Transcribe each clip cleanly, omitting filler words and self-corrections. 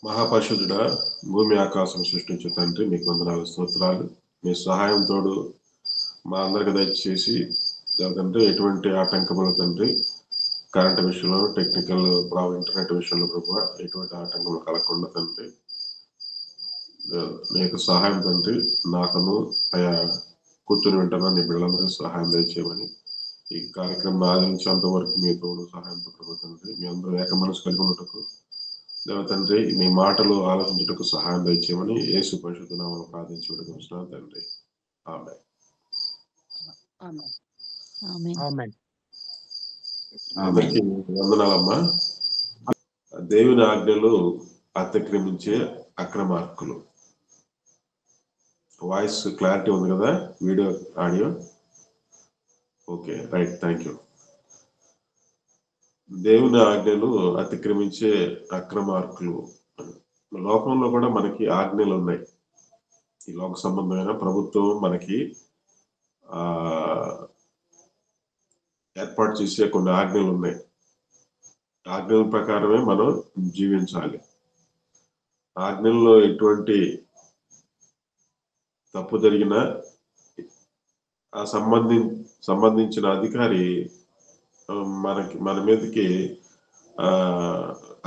మహాపరిశుద్ధుడా, భూమి ఆకాశం సృష్టించే తండ్రి, మీకు వందనాలు స్తోత్రాలు. మీ సహాయం తోడు మా అందరికి దయచేసి తండ్రి, ఎటువంటి ఆటంకములు తండ్రి, కరెంట్ విషయంలో, టెక్నికల్ ఇంటర్నెట్ విషయంలో ప్రభు ఎటువంటి ఆటంకములు కలగకుండా తండ్రి, నీకు సహాయం తండ్రి, నాకును ఆయా కూర్చుని వింటున్నా నీ బిడ్డలందరికీ సహాయం దయచేయమని, ఈ కార్యక్రమం ఆదరించేంత వరకు మీ తోడు సహాయంతో ప్రభు తండ్రి, మీ అందరూ ఏక మనసు కలిగి ఉన్నట్టుకు దేవ తండ్రి, మీ మాటలు ఆలోచించుటకు సహాయం దయచేయమని యేసు పరిశుద్ధ నామములో ప్రార్థించి వేడుకొంచున్నాను తండ్రి. ఆమేన్. అందరికీ వందనాలమ్మా. దేవుని ఆజ్ఞలు అతిక్రమించే అక్రమార్కులు. వాయిస్ క్లారిటీ ఉంది కదా? Video, audio okay, right, thank you. దేవుని ఆజ్ఞలు అతిక్రమించే అక్రమార్కులు. లోకంలో కూడా మనకి ఆజ్ఞలు ఉన్నాయి. ఈ లోక సంబంధమైన ప్రభుత్వం మనకి ఏర్పాటు చేసే కొన్ని ఆజ్ఞలు ఉన్నాయి. ఆజ్ఞల ప్రకారమే మనం జీవించాలి. ఆజ్ఞల్లో ఎటువంటి తప్పు జరిగినా ఆ సంబంధించిన అధికారి మన మీదకి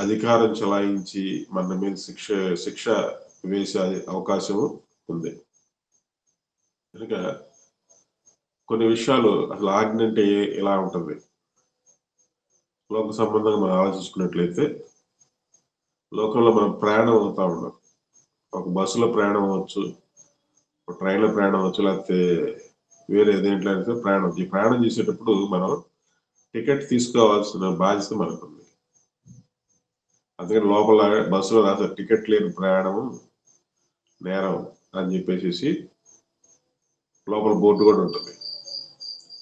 అధికారం చలాయించి మన మీద శిక్ష వేసే అవకాశం ఉంది. కనుక కొన్ని విషయాలు అసలు ఆజ్ఞ అంటే ఎలా ఉంటుంది, లోక సంబంధంగా మనం ఆలోచించుకున్నట్లయితే, లోకంలో మనం ప్రయాణం అవుతా ఉన్నాం. ఒక బస్సులో ప్రయాణం అవ్వచ్చు, ఒక ట్రైన్లో ప్రయాణం అవ్వచ్చు, లేకపోతే వేరే దేంట్లో అయితే ప్రయాణం. ఈ ప్రయాణం చేసేటప్పుడు మనం టికెట్ తీసుకోవాల్సిన బాధ్యత మనకు ఉంది. అందుకని లోపల బస్సులో రాసే టికెట్ లేని ప్రయాణము నేరం అని చెప్పేసి లోపల బోర్డు కూడా ఉంటుంది.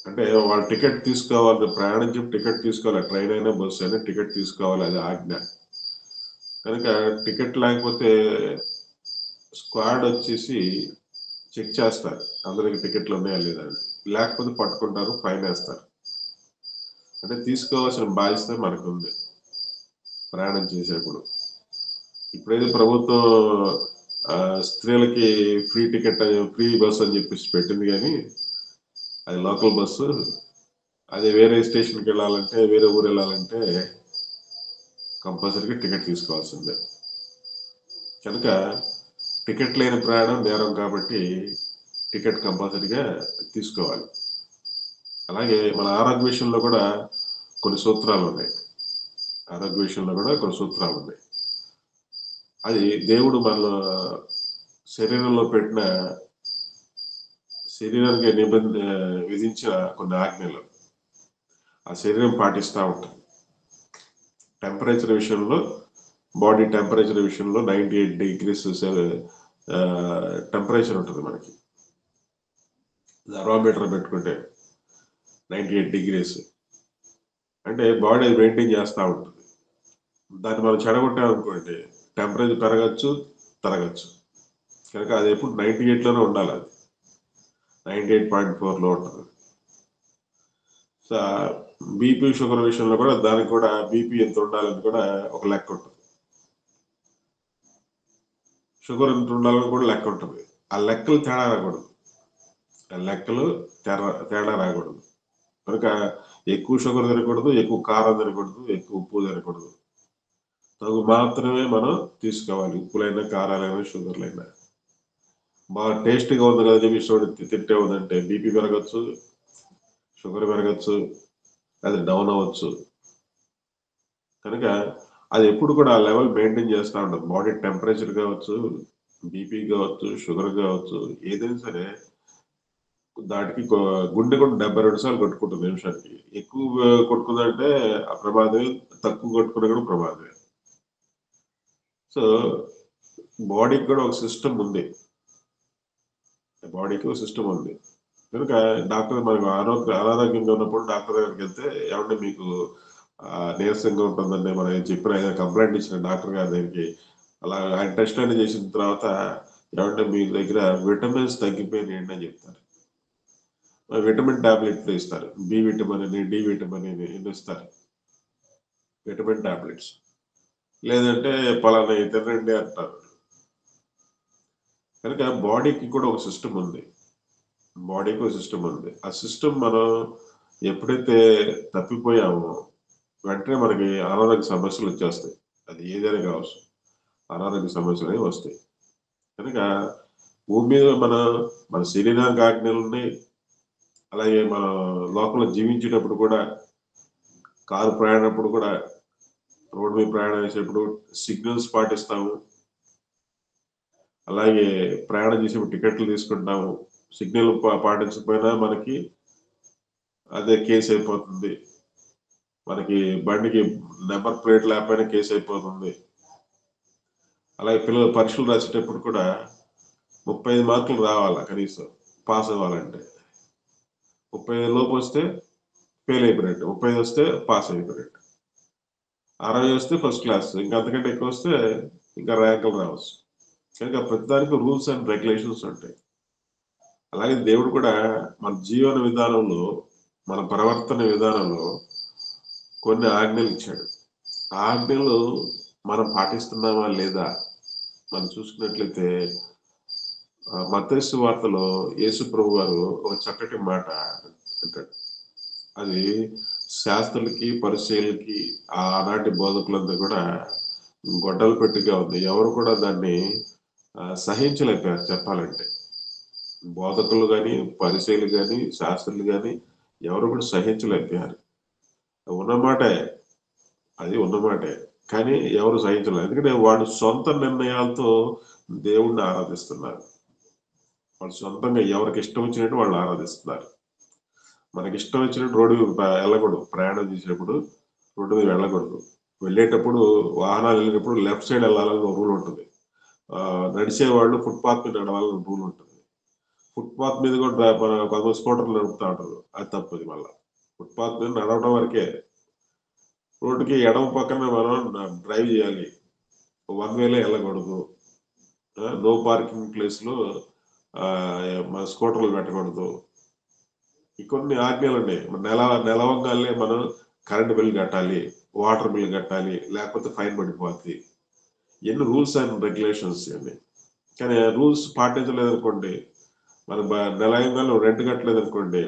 అంటే వాళ్ళు టికెట్ తీసుకోవాలి, ప్రయాణించి టికెట్ తీసుకోవాలి, ట్రైన్ అయినా బస్సు అయినా టికెట్ తీసుకోవాలి, అది ఆజ్ఞ. కనుక టికెట్ లేకపోతే స్క్వాడ్ వచ్చేసి చెక్ చేస్తారు అందరికి టికెట్లు ఉన్నాయా లేదా అని. లేకపోతే పట్టుకుంటారు, ఫైన్ వేస్తారు. అంటే తీసుకోవాల్సిన బాధ్యత మనకు ఉంది ప్రయాణం చేసేప్పుడు. ఇప్పుడైతే ప్రభుత్వం స్త్రీలకి ఫ్రీ టికెట్, ఫ్రీ బస్సు అని చెప్పేసి పెట్టింది, కానీ అది లోకల్ బస్సు. అదే వేరే స్టేషన్కి వెళ్ళాలంటే, వేరే ఊరు వెళ్ళాలంటే కంపల్సరీగా టికెట్ తీసుకోవాల్సిందే. కనుక టికెట్ లేని ప్రయాణం నేరం కాబట్టి టికెట్ కంపల్సరీగా తీసుకోవాలి. అలాగే మన ఆరోగ్య విషయంలో కూడా కొన్ని సూత్రాలు ఉన్నాయి. అది దేవుడు మన శరీరంలో పెట్టిన, శరీరానికి విధించిన కొన్ని ఆజ్ఞలు. ఆ శరీరం పాటిస్తూ ఉంటుంది. టెంపరేచర్ విషయంలో, బాడీ టెంపరేచర్ విషయంలో 98 degrees టెంపరేచర్ ఉంటుంది మనకి. థర్మామీటర్ పెట్టుకుంటే 98 degrees అంటే బాడీ అది మెయింటైన్ చేస్తూ ఉంటుంది. దాన్ని మనం చెడగొట్టామనుకోండి, టెంపరేచర్ పెరగచ్చు, తరగచ్చు. కనుక అది ఎప్పుడు 98లోనే ఉండాలి. అది 98.4లో ఉంటుంది. సో బీపీ, షుగర్ విషయంలో కూడా దానికి కూడా బీపీ ఎంత ఉండాలని కూడా ఒక లెక్క ఉంటుంది. షుగర్ ఎంత ఉండాలని కూడా లెక్క ఉంటుంది. ఆ లెక్కలు తేడా రాకూడదు. కనుక ఎక్కువ షుగర్ తినకూడదు, ఎక్కువ కారం తినకూడదు, ఎక్కువ ఉప్పు తినకూడదు. తగు మాత్రమే మనం తీసుకోవాలి. ఉప్పులైనా, కారాలైనా, షుగర్లైనా. బాగా టేస్టీగా ఉంది కదా చెప్పి తింటే ఉందంటే బీపీ పెరగచ్చు, షుగర్ పెరగచ్చు, అది డౌన్ అవ్వచ్చు. కనుక అది ఎప్పుడు కూడా ఆ లెవెల్ మెయింటైన్ చేస్తూ ఉంటుంది. బాడీ టెంపరేచర్ కావచ్చు, బీపీ కావచ్చు, షుగర్ కావచ్చు, ఏదైనా సరే దాటికి గుండె కూడా 72 సార్లు కొట్టుకుంటుంది నిమిషానికి. ఎక్కువ కొట్టుకుందంటే ఆ ప్రమాదమే, తక్కువ కొట్టుకున్నా కూడా ప్రమాదమే. సో బాడీకి కూడా ఒక సిస్టమ్ ఉంది. కనుక డాక్టర్ మనకు అనారోగ్యంగా ఉన్నప్పుడు డాక్టర్ దగ్గరికి వెళ్తే, ఏమంటే మీకు నీరసంగా ఉంటుందండి, మనం చెప్పిన కంప్లైంట్ ఇచ్చిన డాక్టర్ గారి దగ్గరికి, అలా ఆయన టెస్ట్ అన్ని చేసిన తర్వాత, ఏమంటే మీ దగ్గర విటమిన్స్ తగ్గిపోయినాయండి అని చెప్తారు. విటమిన్ టాబ్లెట్లు ఇస్తారు. బి విటమిన్ అని, డి విటమిన్ అని ఇస్తారు, విటమిన్ టాబ్లెట్స్. లేదంటే పలానా తినండి అంటారు. కనుక బాడీకి కూడా ఒక సిస్టమ్ ఉంది. బాడీకి ఒక సిస్టమ్ ఉంది. ఆ సిస్టమ్ మనం ఎప్పుడైతే తప్పిపోయామో వెంటనే మనకి అనారోగ్య సమస్యలు వచ్చేస్తాయి. అది ఏదైనా కావచ్చు, అనారోగ్య సమస్యలు అనేవి వస్తాయి. కనుక భూమి మీద మన శరీరానికి ఆజ్ఞలు ఉన్నాయి. అలాగే మన లోపల జీవించేటప్పుడు కూడా, కారు ప్రయాణప్పుడు కూడా, రోడ్డు మీద ప్రయాణం చేసేటప్పుడు సిగ్నల్స్ పాటిస్తాము. అలాగే ప్రయాణం చేసేప్పుడు టికెట్లు తీసుకుంటాము. సిగ్నల్ పాటించకపోయినా మనకి అదే కేసు అయిపోతుంది. మనకి బండికి నెంబర్ ప్లేట్ లేకపోయినా కేసు అయిపోతుంది. అలాగే పిల్లలు పరీక్షలు రాసేటప్పుడు కూడా 35 మార్కులు రావాలా కనీసం పాస్ అవ్వాలంటే. 35 లోపు వస్తే ఫెయిల్ అయిపోయినట్టు, 35 వస్తే పాస్ అయిపోయినట్టు, 60 వస్తే ఫస్ట్ క్లాస్, ఇంకా అంతకంటే ఎక్కువ వస్తే ఇంకా ర్యాంకులు రావచ్చు. కనుక ప్రతిదానికి రూల్స్ అండ్ రెగ్యులేషన్స్ ఉంటాయి. అలాగే దేవుడు కూడా మన జీవన విధానంలో, మన ప్రవర్తన విధానంలో కొన్ని ఆజ్ఞలు ఇచ్చాడు. ఆ ఆజ్ఞలు మనం పాటిస్తున్నామా లేదా మనం చూసుకున్నట్లయితే మత్తయి సువార్తలో యేసు ప్రభు వారు ఒక చక్కటి మాట అంటాడు. అది శాస్త్రులకి పరిచయులకి ఆనాటి బోధకులంతా కూడా గొడ్డలు పెట్టిగా ఉంది. ఎవరు కూడా దాన్ని సహించలేకపోయారు చెప్పాలంటే. బోధకులు కానీ, పరిచయులు కానీ, శాస్త్రులు కానీ ఎవరు కూడా సహించలేకపోయారు. ఉన్నమాటే, అది ఉన్నమాటే, కానీ ఎవరు సహించలేదు. ఎందుకంటే వాళ్ళు సొంత నిర్ణయాలతో దేవుణ్ణి ఆరాధిస్తున్నారు. వాళ్ళు సొంతంగా ఎవరికి ఇష్టం వచ్చినట్టు వాళ్ళు ఆరాధిస్తున్నారు. మనకి ఇష్టం వచ్చినట్టు రోడ్డు మీద వెళ్ళకూడదు. ప్రయాణం చేసేటప్పుడు రోడ్డు మీద వెళ్ళకూడదు. వెళ్ళేటప్పుడు వాహనాలు వెళ్ళేటప్పుడు లెఫ్ట్ సైడ్ వెళ్ళాలని ఒక రూల్ ఉంటుంది. నడిచేవాళ్ళు ఫుట్పాత్ మీద నడవాలని రూల్ ఉంటుంది. ఫుట్పాత్ మీద కూడా కొంతమంది స్కూటర్లు నడుపుతా ఉంటారు. అది తప్పది. మళ్ళీ ఫుట్పాత్ మీద నడవడం వరకే. రోడ్డుకి ఎడమ పక్కన మనం డ్రైవ్ చేయాలి. వన్ వేలో వెళ్ళకూడదు. నో పార్కింగ్ ప్లేస్ లో మన స్కూటర్లు పెట్టకూడదు. కొన్ని ఆజ్ఞలు ఉన్నాయి. నెలవంగానే మనం కరెంట్ బిల్ కట్టాలి, వాటర్ బిల్ కట్టాలి, లేకపోతే ఫైన్ పడిపోద్ది. ఎన్ని రూల్స్ అండ్ రెగ్యులేషన్స్ ఇవన్నీ. కానీ రూల్స్ పాటించలేదు అనుకోండి, మన నెల అయ్యంగానే రెంట్ కట్టలేదు అనుకోండి,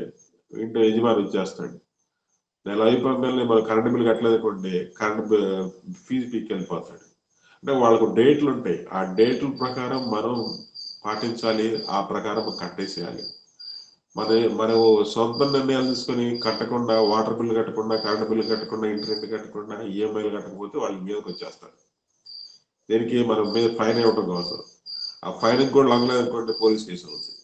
ఇంట్లో యజమాని ఇచ్చేస్తాడు. నెల అయిపోగానే మనం కరెంట్ బిల్ కట్టలేదు అనుకోండి, కరెంట్ ఫీజు పీకి వెళ్ళిపోతాడు. అంటే వాళ్ళకు డేట్లు ఉంటాయి. ఆ డేట్ల ప్రకారం మనం పాటించాలి. ఆ ప్రకారం కట్టేసేయాలి. మనం సొంత నిర్ణయాలు తీసుకొని కట్టకుండా, వాటర్ బిల్లు కట్టకుండా, కరెంట్ బిల్లు కట్టకుండా, ఇంటి రెంట్ కట్టకుండా, ఈఎంఐలు కట్టకపోతే వాళ్ళు మీదకి వచ్చేస్తారు. దీనికి మనం మీద ఫైన్ ఇవ్వడం కోసం. ఆ ఫైన్ కూడా లొంగలేదు అనుకోండి, పోలీస్ కేసు అవుతుంది.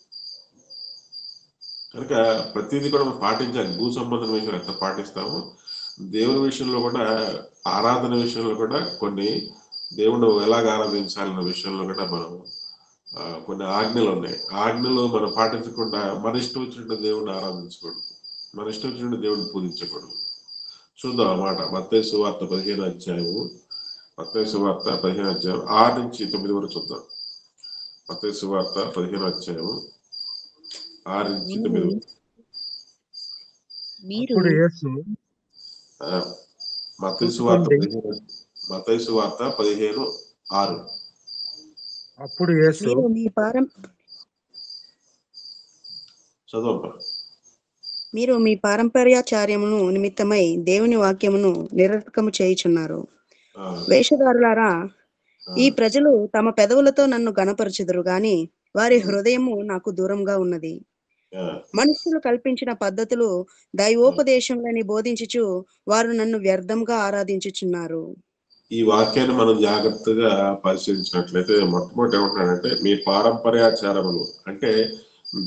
కనుక ప్రతిదీ కూడా మనం పాటించాలి. భూ సంబంధం విషయాలు ఎంత పాటిస్తామో దేవుని విషయంలో కూడా, ఆరాధన విషయంలో కూడా కొన్ని దేవుడు ఎలాగ ఆరాధించాలన్న విషయంలో కూడా మనం కొన్ని ఆజ్ఞలు ఉన్నాయి. ఆజ్ఞలు మనం పాటించకుండా మన ఇష్టం వచ్చినట్టు దేవుడిని ఆరాధించకూడదు, మన ఇష్టం వచ్చినట్టు దేవుడిని పూజించకూడదు. చూద్దాం అన్నమాట. మత్తయి సువార్త 15వ అధ్యాయము, మత్తయి సువార్త 15వ అధ్యాయం 6 నుంచి 9 వరకు చూద్దాం. మత్తయి సువార్త 15వ అధ్యాయము 6 నుంచి 9 వరకు. మత్తయి సువార్త 15:6. అప్పుడు యేసు మీరు మీ పారంపర్యాచార్యమును నిమిత్తమై దేవుని వాక్యమును నిరర్థకము చేయుచున్నారు. వేషధారులారా, ఈ ప్రజలు తమ పెదవులతో నన్ను గణపరచుదురు గాని వారి హృదయము నాకు దూరంగా ఉన్నది. మనుషులు కల్పించిన పద్ధతులు దైవోపదేశములని బోధించుచు వారు నన్ను వ్యర్థంగా ఆరాధించుచున్నారు. ఈ వాక్యాన్ని మనం జాగ్రత్తగా పరిశీలించినట్లయితే మొట్టమొదటి ఏమంటున్నాడంటే మీ పారంపర్యాచారములు అంటే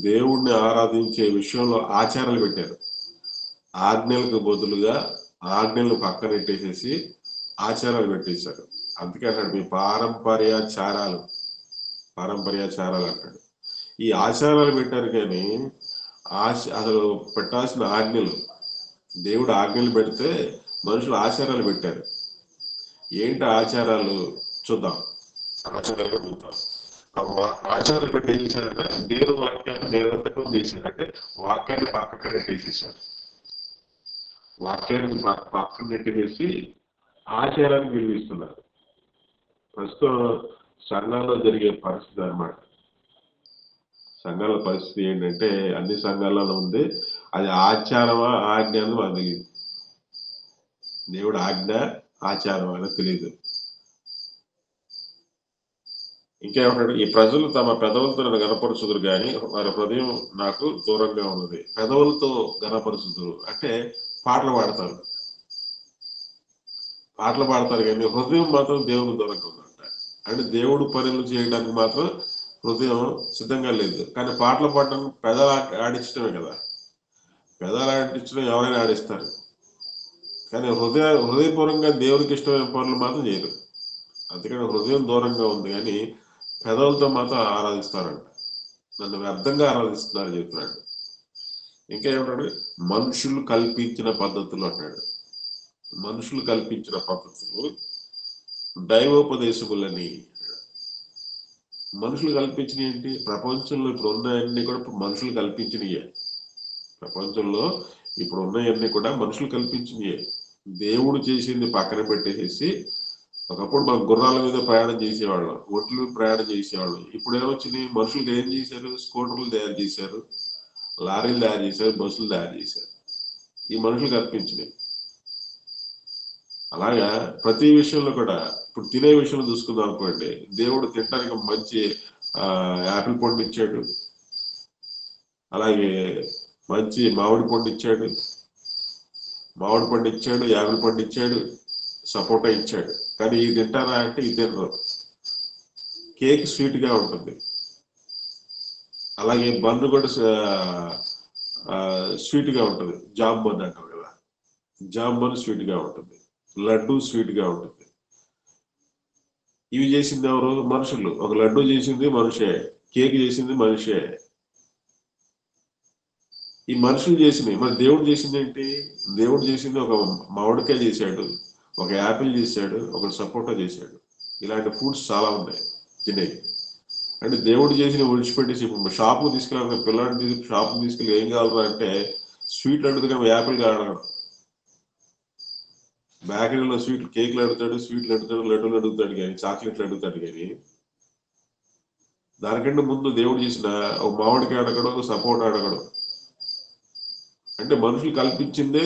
దేవుణ్ణి ఆరాధించే విషయంలో ఆచారాలు పెట్టారు. ఆజ్ఞలకు బదులుగా ఆజ్ఞలను పక్కనెట్టేసేసి ఆచారాలు పెట్టేశారు. అందుకే అన్నాడు మీ పారంపర్యాచారాలు అంటాడు. ఈ ఆచారాలు పెట్టారు కానీ అసలు పెట్టాల్సిన ఆజ్ఞలు, దేవుడు ఆజ్ఞలు పెడితే మనుషులు ఆచారాలు పెట్టారు. ఏంటి ఆచారాలు చూద్దాం. ఆచారాలు పెట్టి ఏం చేశారంటే దేవుడు వాక్యాన్ని నిరర్థకం చేశారంటే వాక్యాన్ని పక్కన పెట్టేసేసారు. వాక్యాన్ని పక్కన పెట్టేసి ఆచారాన్ని విలువిస్తున్నారు. ప్రస్తుతం సంఘాల్లో జరిగే పరిస్థితి అన్నమాట. సంఘాల పరిస్థితి ఏంటంటే అన్ని సంఘాలలో ఉంది, అది ఆచారమా ఆజ్ఞ అని మనకు తెలియదు. దేవుడు ఆజ్ఞ ఆచారం అనేది తెలియదు. ఇంకేమంటాడు, ఈ ప్రజలు తమ పెదవులతో నన్ను గణపరుచుదురు కానీ వారి హృదయం నాకు దూరంగా ఉన్నది. పెదవులతో గణపరుచుదురు అంటే పాటలు పాడతారు, పాటలు పాడతారు కానీ హృదయం మాత్రం దేవునికి దూరంగా ఉందంట. అంటే దేవుడు పనులు చేయడానికి మాత్రం హృదయం సిద్ధంగా లేదు. కానీ పాటలు పాడడం పెదాలు ఆడించడమే కదా, పెదాలు ఆడించడం ఎవరైనా ఆడిస్తారు, కానీ హృదయపూర్వకంగా దేవునికి ఇష్టమైన పనులు మాత్రం చేయరు. అందుకని హృదయం దూరంగా ఉంది, కానీ పెదవులతో మాత్రం ఆరాధిస్తారంట. నన్ను వ్యర్థంగా ఆరాధిస్తున్నారు చెప్తున్నాడు. ఇంకా ఏమంటాడు, మనుషులు కల్పించిన పద్ధతులు అంటాడు. మనుషులు కల్పించిన పద్ధతులు దైవోపదేశములని. మనుషులు కల్పించినవి ఏంటి? ప్రపంచంలో ఇప్పుడు ఉన్నాయన్నీ కూడా మనుషులు కల్పించినయే. ప్రపంచంలో ఇప్పుడు ఉన్నాయన్నీ కూడా మనుషులు కల్పించినయే. దేవుడు చేసింది పక్కన పెట్టేసి, ఒకప్పుడు మనం గుర్రాల మీద ప్రయాణం చేసేవాళ్ళం, ఒడ్ల మీద ప్రయాణం చేసేవాళ్ళం. ఇప్పుడు ఏమొచ్చింది, మనుషులు ఏం చేశారు? స్కూటర్లు తయారు చేశారు, లారీలు తయారు చేశారు, బస్సులు తయారు చేశారు. ఈ మనుషులు కల్పించినవి. అలాగా ప్రతి విషయంలో కూడా, ఇప్పుడు తినే విషయంలో చూసుకుందాం అనుకోండి, దేవుడు తినడానికి మంచి యాపిల్ పండు ఇచ్చాడు, అలాగే మంచి మామిడి పండు ఇచ్చాడు, యాపిల్ పండు ఇచ్చాడు, సపోటా ఇచ్చాడు. కానీ ఇది తింటారా అంటే ఇది తినరు. కేక్ స్వీట్ గా ఉంటుంది, అలాగే బన్ను కూడా స్వీట్ గా ఉంటుంది. జామ్ బన్ అంటారు కదా, జామ్ బన్ స్వీట్ గా ఉంటుంది, లడ్డు స్వీట్ గా ఉంటుంది. ఇవి చేసింది ఎవరు? మనుషులు. ఒక లడ్డు చేసింది మనిషే, కేక్ చేసింది మనిషే. ఈ మనుషులు చేసినవి. మరి దేవుడు చేసింది ఏంటి? దేవుడు చేసింది ఒక మామిడికాయ చేశాడు, ఒక యాపిల్ చేశాడు, ఒక సపోటా చేశాడు. ఇలాంటి ఫ్రూట్స్ చాలా ఉన్నాయి తినేవి. అంటే దేవుడు చేసిన విడిచిపెట్టేసి ఇప్పుడు షాపు తీసుకెళ్ళాలి, పిల్లల్ని షాపు తీసుకెళ్ళి ఏం కావాలరా అంటే స్వీట్లు అడుగుతుంది కానీ యాపిల్ కావడం. బేకరీలో స్వీట్లు, కేక్లు అడుగుతాడు, స్వీట్లు అడుగుతాడు, లడ్డూలు అడుగుతాడు, కానీ చాక్లెట్లు అడుగుతాడు. కానీ దానికంటే ముందు దేవుడు చేసిన ఒక మామిడికాయ అడగడం, ఒక సపోటా అడగడం. అంటే మనుషులు కల్పించిందే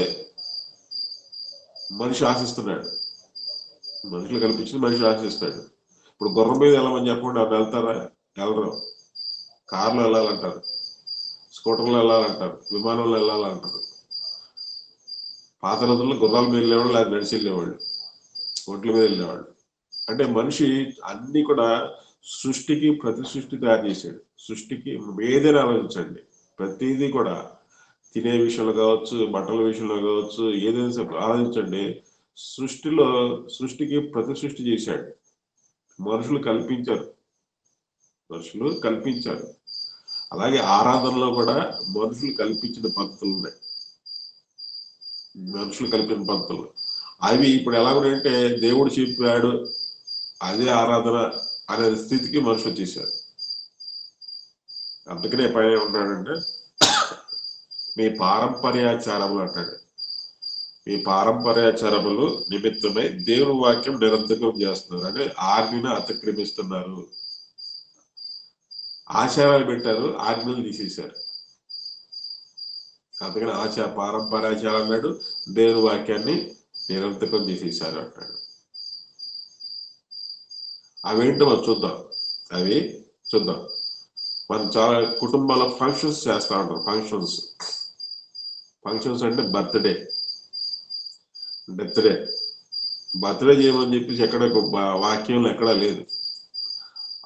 మనిషి ఆశిస్తున్నాడు. మనుషులు కల్పించింది మనిషి ఆశిస్తాడు. ఇప్పుడు గుర్రం మీద వెళ్ళమని చెప్పండి, అవి వెళ్తారా? వెళ్ళరు. కార్లో వెళ్ళాలంటారు, స్కూటర్లో వెళ్ళాలంటారు, విమానంలో వెళ్ళాలంటారు. పాత రోజుల్లో గుర్రాల మీద వెళ్ళేవాళ్ళు, లేదా నడిచి వెళ్ళేవాళ్ళు, ఒంట్ల మీద వెళ్ళేవాళ్ళు. అంటే మనిషి అన్ని కూడా సృష్టికి ప్రతి సృష్టి తయారు చేశాడు. సృష్టికి ఏదైనా ఆలోచించండి, ప్రతిదీ కూడా తినే విషయంలో కావచ్చు, బట్టల విషయంలో కావచ్చు, ఏదైనా ఆలోచించండి. సృష్టికి ప్రతి సృష్టి చేశాడు. మనుషులు కల్పించారు. అలాగే ఆరాధనలో కూడా మనుషులు కల్పించిన పద్ధతులు ఉన్నాయి. మనుషులు కల్పించిన పద్ధతులు అవి ఇప్పుడు ఎలా ఉన్నాయంటే, దేవుడు చెప్పాడు అదే ఆరాధన అనే స్థితికి మనుషులు వచ్చేసారు. అందుకనే పైన ఏమంటాడంటే, మీ పారంపర్యాచారములు అంటాడు. మీ పారంపర్యాచారములు నిమిత్తమై దేవుని వాక్యం నిరంతరం చేస్తున్నారు. అంటే ఆజ్ఞను అతిక్రమిస్తున్నారు. ఆచారాలు పెట్టారు, ఆజ్ఞలు తీసేశారు. అందుకని పారంపర్యాచారం అన్నాడు, దేవుని వాక్యాన్ని నిరంతరం చేసేసారు అంటాడు. అవేంటో మనం చూద్దాం. మనం చాలా కుటుంబాల ఫంక్షన్స్ చేస్తా ఉంటాం. ఫంక్షన్స్ అంటే బర్త్డే చేయమని చెప్పేసి ఎక్కడ వాక్యంలో ఎక్కడా లేదు.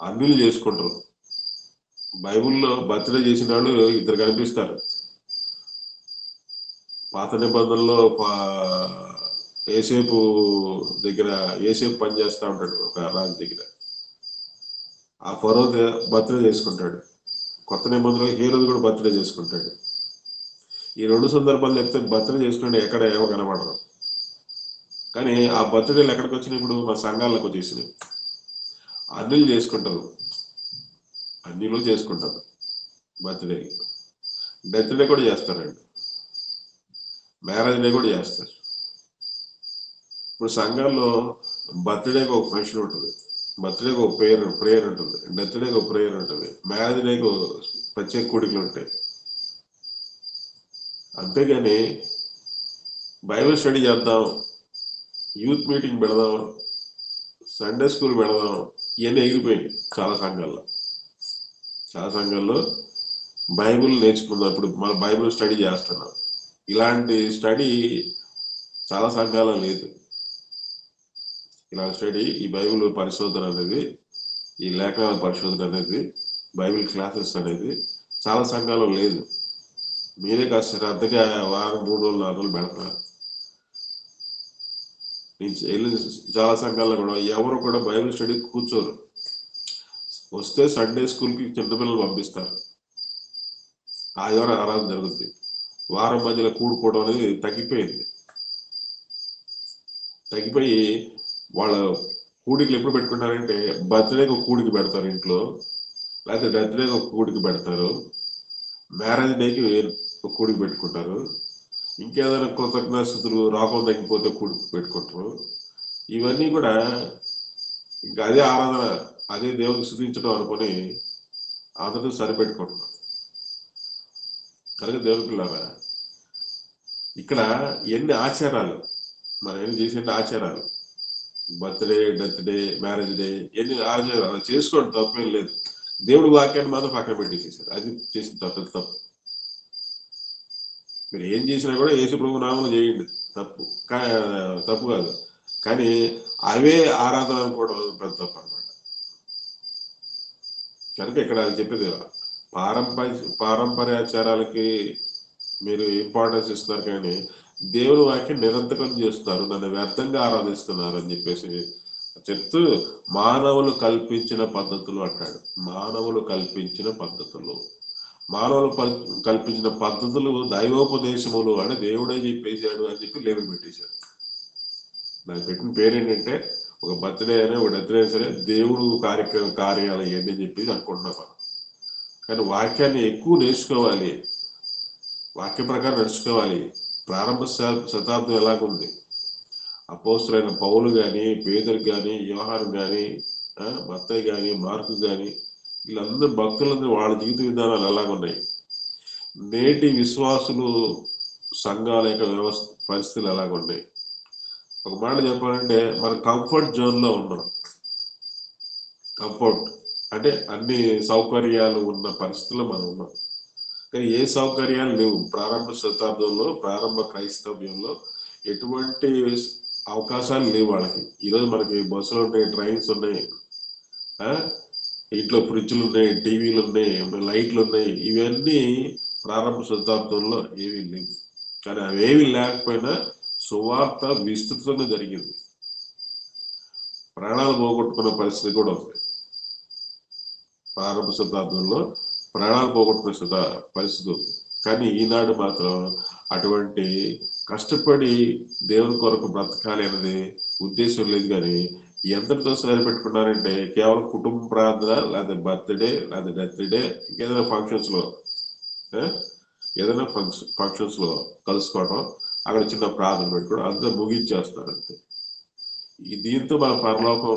అన్నిలు చేసుకుంటారు. బైబుల్లో బర్త్డే చేసిన వాళ్ళు ఇద్దరు కనిపిస్తారు. పాత నిబంధనలో ఏసేపు పని చేస్తా ఉంటాడు ఒక రాజు దగ్గర. ఆ ఫరో బర్త్డే చేసుకుంటాడు. కొత్త నిబంధనలో హీరోది కూడా బర్త్డే చేసుకుంటాడు. ఈ రెండు సందర్భాలు చెప్తే బర్త్డే చేసుకుంటే ఎక్కడ ఏమో కనబడరు. కానీ ఆ బర్త్డేలు ఎక్కడికి వచ్చినాయి? ఇప్పుడు మా సంఘాలకు వచ్చేసినాయి. అన్నిలు చేసుకుంటారు బర్త్డే. డెత్ డే కూడా చేస్తారండి, మ్యారేజ్ డే కూడా చేస్తారు. ఇప్పుడు సంఘాల్లో బర్త్డేకి ఒక ఫంక్షన్ ఉంటుంది, బర్త్డేకి ఒక ప్రేయర్ ఉంటుంది, డెత్ డేకి ఒక ప్రేయర్ ఉంటుంది, మ్యారేజ్ డేకి ఒక ప్రత్యేక కూడికలు ఉంటాయి. అంతేగాని బైబిల్ స్టడీ చేద్దాం, యూత్ మీటింగ్ పెడదాం, సండే స్కూల్ పెడదాం, ఇవన్నీ ఎగిరిపోయింది చాలా సంఘాల్లో. చాలా సంఘాల్లో బైబిల్ నేర్చుకుందాం, ఇప్పుడు మన బైబిల్ స్టడీ చేస్తున్నాం, ఇలాంటి స్టడీ చాలా సంఘాల్లో లేదు. ఇలాంటి స్టడీ, ఈ బైబిల్ పరిశోధన అనేది, ఈ లేఖనాల పరిశోధన అనేది, బైబిల్ క్లాసెస్ అనేది చాలా సంఘాల్లో లేదు. మీరే కాస్త శ్రద్ధగా వారం 3 రోజులు 4 రోజులు పెడతారు. చాలా సంఘాల్లో కూడా ఎవరు కూడా బైబిల్ స్టడీ కూర్చోరు. వస్తే సండే స్కూల్కి చిన్నపిల్లలు పంపిస్తారు, ఆదివారం ఆరాధన జరుగుతుంది. వారం మధ్యలో కూడుకోవడం అనేది తగ్గిపోయి వాళ్ళ కూడికలు ఎప్పుడు పెట్టుకుంటారంటే బర్త్డేకి ఒక కూడికి పెడతారు ఇంట్లో, లేకపోతే డెత్ డేకి ఒక కూడికి పెడతారు, మ్యారేజ్ డేకి ఒక కూడికి పెట్టుకుంటారు, ఇంకేదైనా కృతజ్ఞతలు రోగం తగ్గిపోతే కూడికి పెట్టుకుంటారు. ఇవన్నీ కూడా ఇంకా అదే ఆరాధన, అదే దేవునికి స్తుతించడం అనుకుని అందరూ సరిపెట్టుకుంటున్నారు. కనుక దేవుని పిల్లరా, ఇక్కడ ఎన్ని ఆచారాలు, మనం ఏం చేసే ఆచారాలు, birthday, death day, marriage day, ఎన్ని ఆచారాలు చేసుకోండి, తప్పేం లేదు. దేవుడి వాక్యాన్ని మాత్రం పక్కన పెట్టేసేసారు, అది చేసిన తప్పు. మీరు ఏం చేసినా కూడా యేసు ప్రభు నామములో చేయండి, తప్పు కాదు. కానీ అవే ఆరాధన అనుకోవడం పెద్ద తప్పు అనమాట. కనుక ఇక్కడ చెప్పేది పారంపర్యాచారాలకి మీరు ఇంపార్టెన్స్ ఇస్తున్నారు, కానీ దేవుని వాక్యం నిరంతరం చేస్తున్నారు, నన్ను వ్యర్థంగా ఆరాధిస్తున్నారు అని చెప్పేసి చెప్తూ మానవులు కల్పించిన పద్ధతులు అంటాడు. మానవులు కల్పించిన పద్ధతులు దైవోపదేశములు అంటే దేవుడే చెప్పేశాడు అని చెప్పి లేబుల్ పెట్టేశాడు. దానికి పెట్టిన పేరు ఏంటంటే, ఒక బర్త్డే అయినా ఒక డెత్ డే సరే దేవుడు కార్యాలు ఏంటి అని చెప్పి అనుకుంటున్నాం. కానీ వాక్యాన్ని ఎక్కువ నేర్చుకోవాలి, వాక్య ప్రకారం నడుచుకోవాలి. ప్రారంభ శతాబ్దం ఎలాగుంది, అపోస్తులైన పౌలు కానీ, పేదరు కానీ, యోహాను కానీ, మత్తయి కానీ, మార్కు కానీ, వీళ్ళందరూ భక్తులందరూ వాళ్ళ జీవిత విధానాలు ఎలాగున్నాయి, నేటి విశ్వాసులు సంఘాల యొక్క పరిస్థితులు ఎలాగున్నాయి. ఒక మాట చెప్పాలంటే మన కంఫర్ట్ జోన్ లో ఉన్నాం. కంఫర్ట్ అంటే అన్ని సౌకర్యాలు ఉన్న పరిస్థితుల్లో మనం ఉన్నాం, కానీ ఏ సౌకర్యాలు లేవు. ప్రారంభ శతాబ్దంలో, ప్రారంభ క్రైస్తవ్యంలో ఎటువంటి అవకాశాలు లేవు వాళ్ళకి. ఈరోజు మనకి బస్సులు ఉన్నాయి, ట్రైన్స్ ఉన్నాయి, ఇంట్లో ఫ్రిడ్జ్లు ఉన్నాయి, టీవీలు ఉన్నాయి, లైట్లు ఉన్నాయి. ఇవన్నీ ప్రారంభ శతాబ్దంలో ఏమీ లేవు. కానీ అవేమి లేకపోయినా సువార్త విస్తృతంగా జరిగింది. ప్రాణాలు పోగొట్టుకున్న పరిస్థితి కూడా ఉంది. ప్రారంభ శతాబ్దంలో ప్రాణాలు పోగొట్టుకున్న పరిస్థితి ఉంది. కానీ ఈనాడు మాత్రం అటువంటి కష్టపడి దేవుని కొరకు బ్రతకాలి అనేది ఉద్దేశం లేదు. కానీ ఎంతటితో సరిపెట్టుకున్నారంటే కేవలం కుటుంబ ప్రార్థన, లేదా బర్త్డే, లేదా డెత్ డే, ఇంకేదైనా ఫంక్షన్స్ లో కలుసుకోవడం, అక్కడ చిన్న ప్రార్థన పెట్టుకోవడం, అంతా ముగించేస్తారు అంతే. దీంతో మన పరలోకం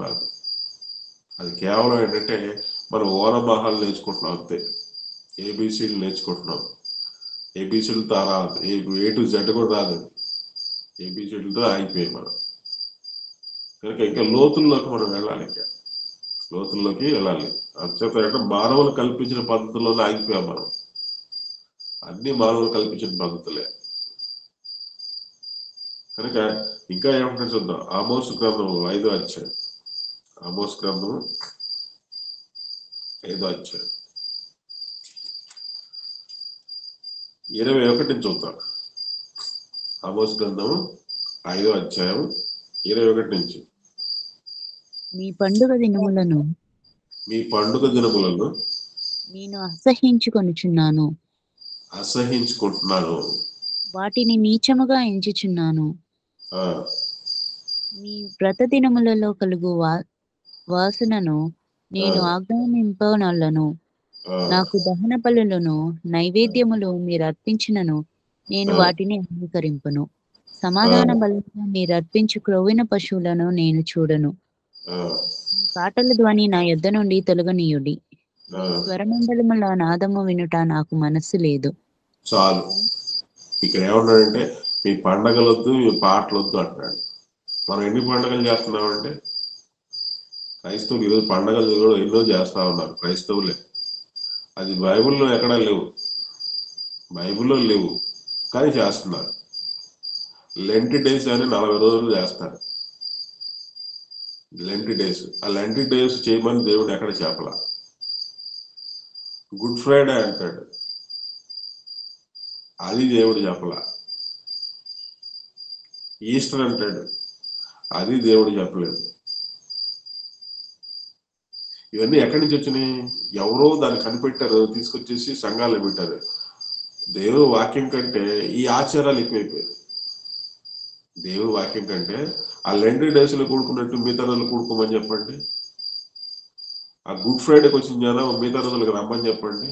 రాదు, అది కేవలం ఏంటంటే మనం ఓనమహాలు నేర్చుకుంటున్నాం అంతే, ఏబిసిలు నేర్చుకుంటున్నాం. ఏబిసిలతో రాదు, ఏ టు జెడ్ కూడా రాదు, ఏబిసిలతో ఆగిపోయాయి మనం. కనుక ఇంకా లోతుల్లోకి మనం వెళ్ళాలి, అంచేత అంటే మానవులు కల్పించిన పద్ధతుల్లోనే ఆగిపోయాం మనం. అన్ని మానవులు కల్పించిన పద్ధతులే. కనుక ఇంకా ఏమంటే చూద్దాం. ఆమోసు గ్రంథం 5వ అధ్యాయం, ఆమోసు గ్రంథం 5వ అధ్యాయం 21 నుంచి చూద్దాం. ఆమోసు గ్రంథం 5వ అధ్యాయం 21 నుంచి. మీ పండుగ దినములను నేను అసహించుకుంటున్నాను, వాటిని నీచముగా ఎంచుచున్నాను. మీ వ్రత దినములలో కలుగు వాసనను నేను ఆజ్ఞాపింపనలను. నాకు దహన బలులను, నైవేద్యములు మీరు అర్పించినను నేను వాటిని అంగీకరింపను. సమాధాన బలుగా మీరు అర్పించు క్రొవ్విన పశువులను నేను చూడను. మీ పాటల ధ్వని నా యొద్ద నుండి తొలగనీయుడి. స్వరమండలముల నాదము వినుట నాకు మనస్సు లేదు. చాలు. ఇక్కడ ఏమన్నాడంటే మీ పండగలొద్దు, మీ పాటలొద్దు అంటున్నాడు. మనం ఎన్ని పండుగలు చేస్తున్నామంటే క్రైస్తవులు ఈరోజు పండగలు కూడా ఎన్నో చేస్తా ఉన్నారు క్రైస్తవులే. అది బైబిల్లో ఎక్కడా లేవు, బైబిల్లో లేవు, కానీ చేస్తున్నారు. లెంట్ డేస్ అని 40 రోజులు చేస్తారు. లెంట్ డేస్, ఆ లెంట్ డేస్ చేయమని దేవుడు ఎక్కడ చెప్పలా. గుడ్ ఫ్రైడే అంటాడు, అది దేవుడు చెప్పలా. ఈస్టర్ అంటాడు, అది దేవుడు చెప్పలేదు. ఇవన్నీ ఎక్కడి నుంచి వచ్చినాయి? ఎవరో దాన్ని కనిపెట్టారు, తీసుకొచ్చేసి సంఘాలు పెట్టారు. దేవుడు వాక్యం కంటే ఈ ఆచారాలు ఎక్కువైపోయాయి. దేవుడు వాక్యం కంటే ఆ లెంట్ డేస్ లో కూడుకున్నట్టు మిగతా రోజులు కూడుకోమని చెప్పండి. ఆ గుడ్ ఫ్రైడేకి వచ్చిన జనం మిగతా రోజులకు రమ్మని చెప్పండి.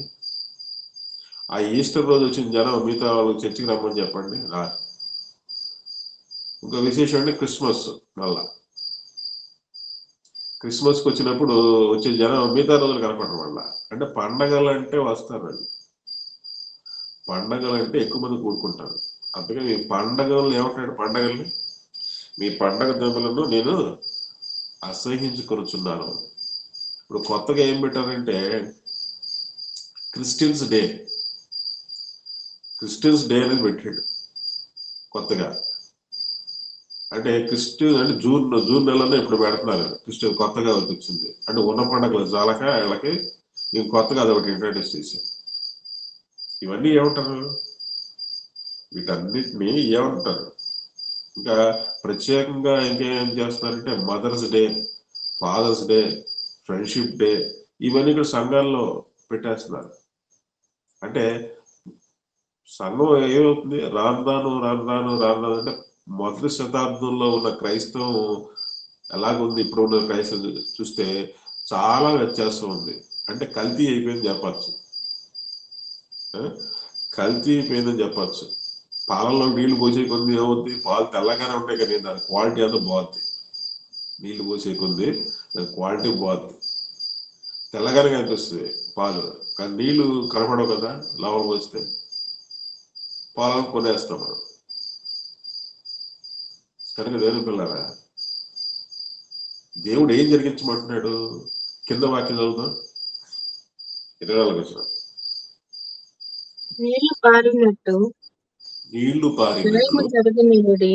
ఆ ఈస్టర్ రోజు వచ్చిన జనం మిగతా వాళ్ళకి చర్చికి రమ్మని చెప్పండి. ఇంకో విశేషం అంటే క్రిస్మస్. మళ్ళా క్రిస్మస్కి వచ్చినప్పుడు వచ్చే జనం మిగతా రోజులు కనపడరు. మళ్ళా అంటే పండగలు అంటే వస్తారు, పండగలు అంటే ఎక్కువ మంది కూడుకుంటారు. అందుకని మీ పండగలు ఏమంటాడు? పండగల్ని మీ పండగ దెబ్బలను నేను అసహించుకొనుచున్నాను. ఇప్పుడు కొత్తగా ఏం పెట్టారంటే క్రిస్టియన్స్ డే, క్రిస్టియన్స్ డే అనేది పెట్టాడు కొత్తగా. అంటే క్రిస్టియన్ అంటే జూన్ నెలలో ఇప్పుడు పెడుతున్నారు క్రిస్టియన్, కొత్తగా వచ్చింది. అంటే ఉన్న పండుగలు చాలక వీళ్ళకి ఇంక కొత్తగా అదొకటి ఇంట్రడ్యూస్ చేశారు. ఇవన్నీ ఏమంటారు? వీటన్నిటిని ఏమంటారు? ఇంకా ప్రత్యేకంగా ఇంకేం చేస్తున్నారంటే mother's day, father's day, friendship day, ఇవన్నీ కూడా సంఘాల్లో పెట్టేస్తున్నారు. అంటే సంఘం ఏమవుతుంది? రాను అంటే మొదటి శతాబ్దంలో ఉన్న క్రైస్తవం ఎలాగుంది, ఇప్పుడు ఉన్న క్రైస్తవం చూస్తే చాలా వ్యత్యాసం ఉంది. అంటే కల్తీ అయిపోయింది చెప్పచ్చు, కల్తీ అయిపోయిందని చెప్పచ్చు. పాలల్లో నీళ్లు పోసే కొద్ది ఏమవుతుంది? పాలు తెల్లగానే ఉంటాయి కానీ దాని క్వాలిటీ అంతా బాగుంది. నీళ్లు పోసే కొద్ది దాని క్వాలిటీ బాగుంది, తెల్లగానే కనిపిస్తుంది పాలు, కానీ నీళ్లు కనపడవు కదా. లోపల పోస్తే పాలను కొనేస్తాం మనం. కనుక దేవుని పిల్లరా, దేవుడు ఏం జరిగించమంటున్నాడు? కింద వాక్యం చదువుతాం, 24 వచ్చిన నీళ్లు పారినట్టు జరగనియుడి,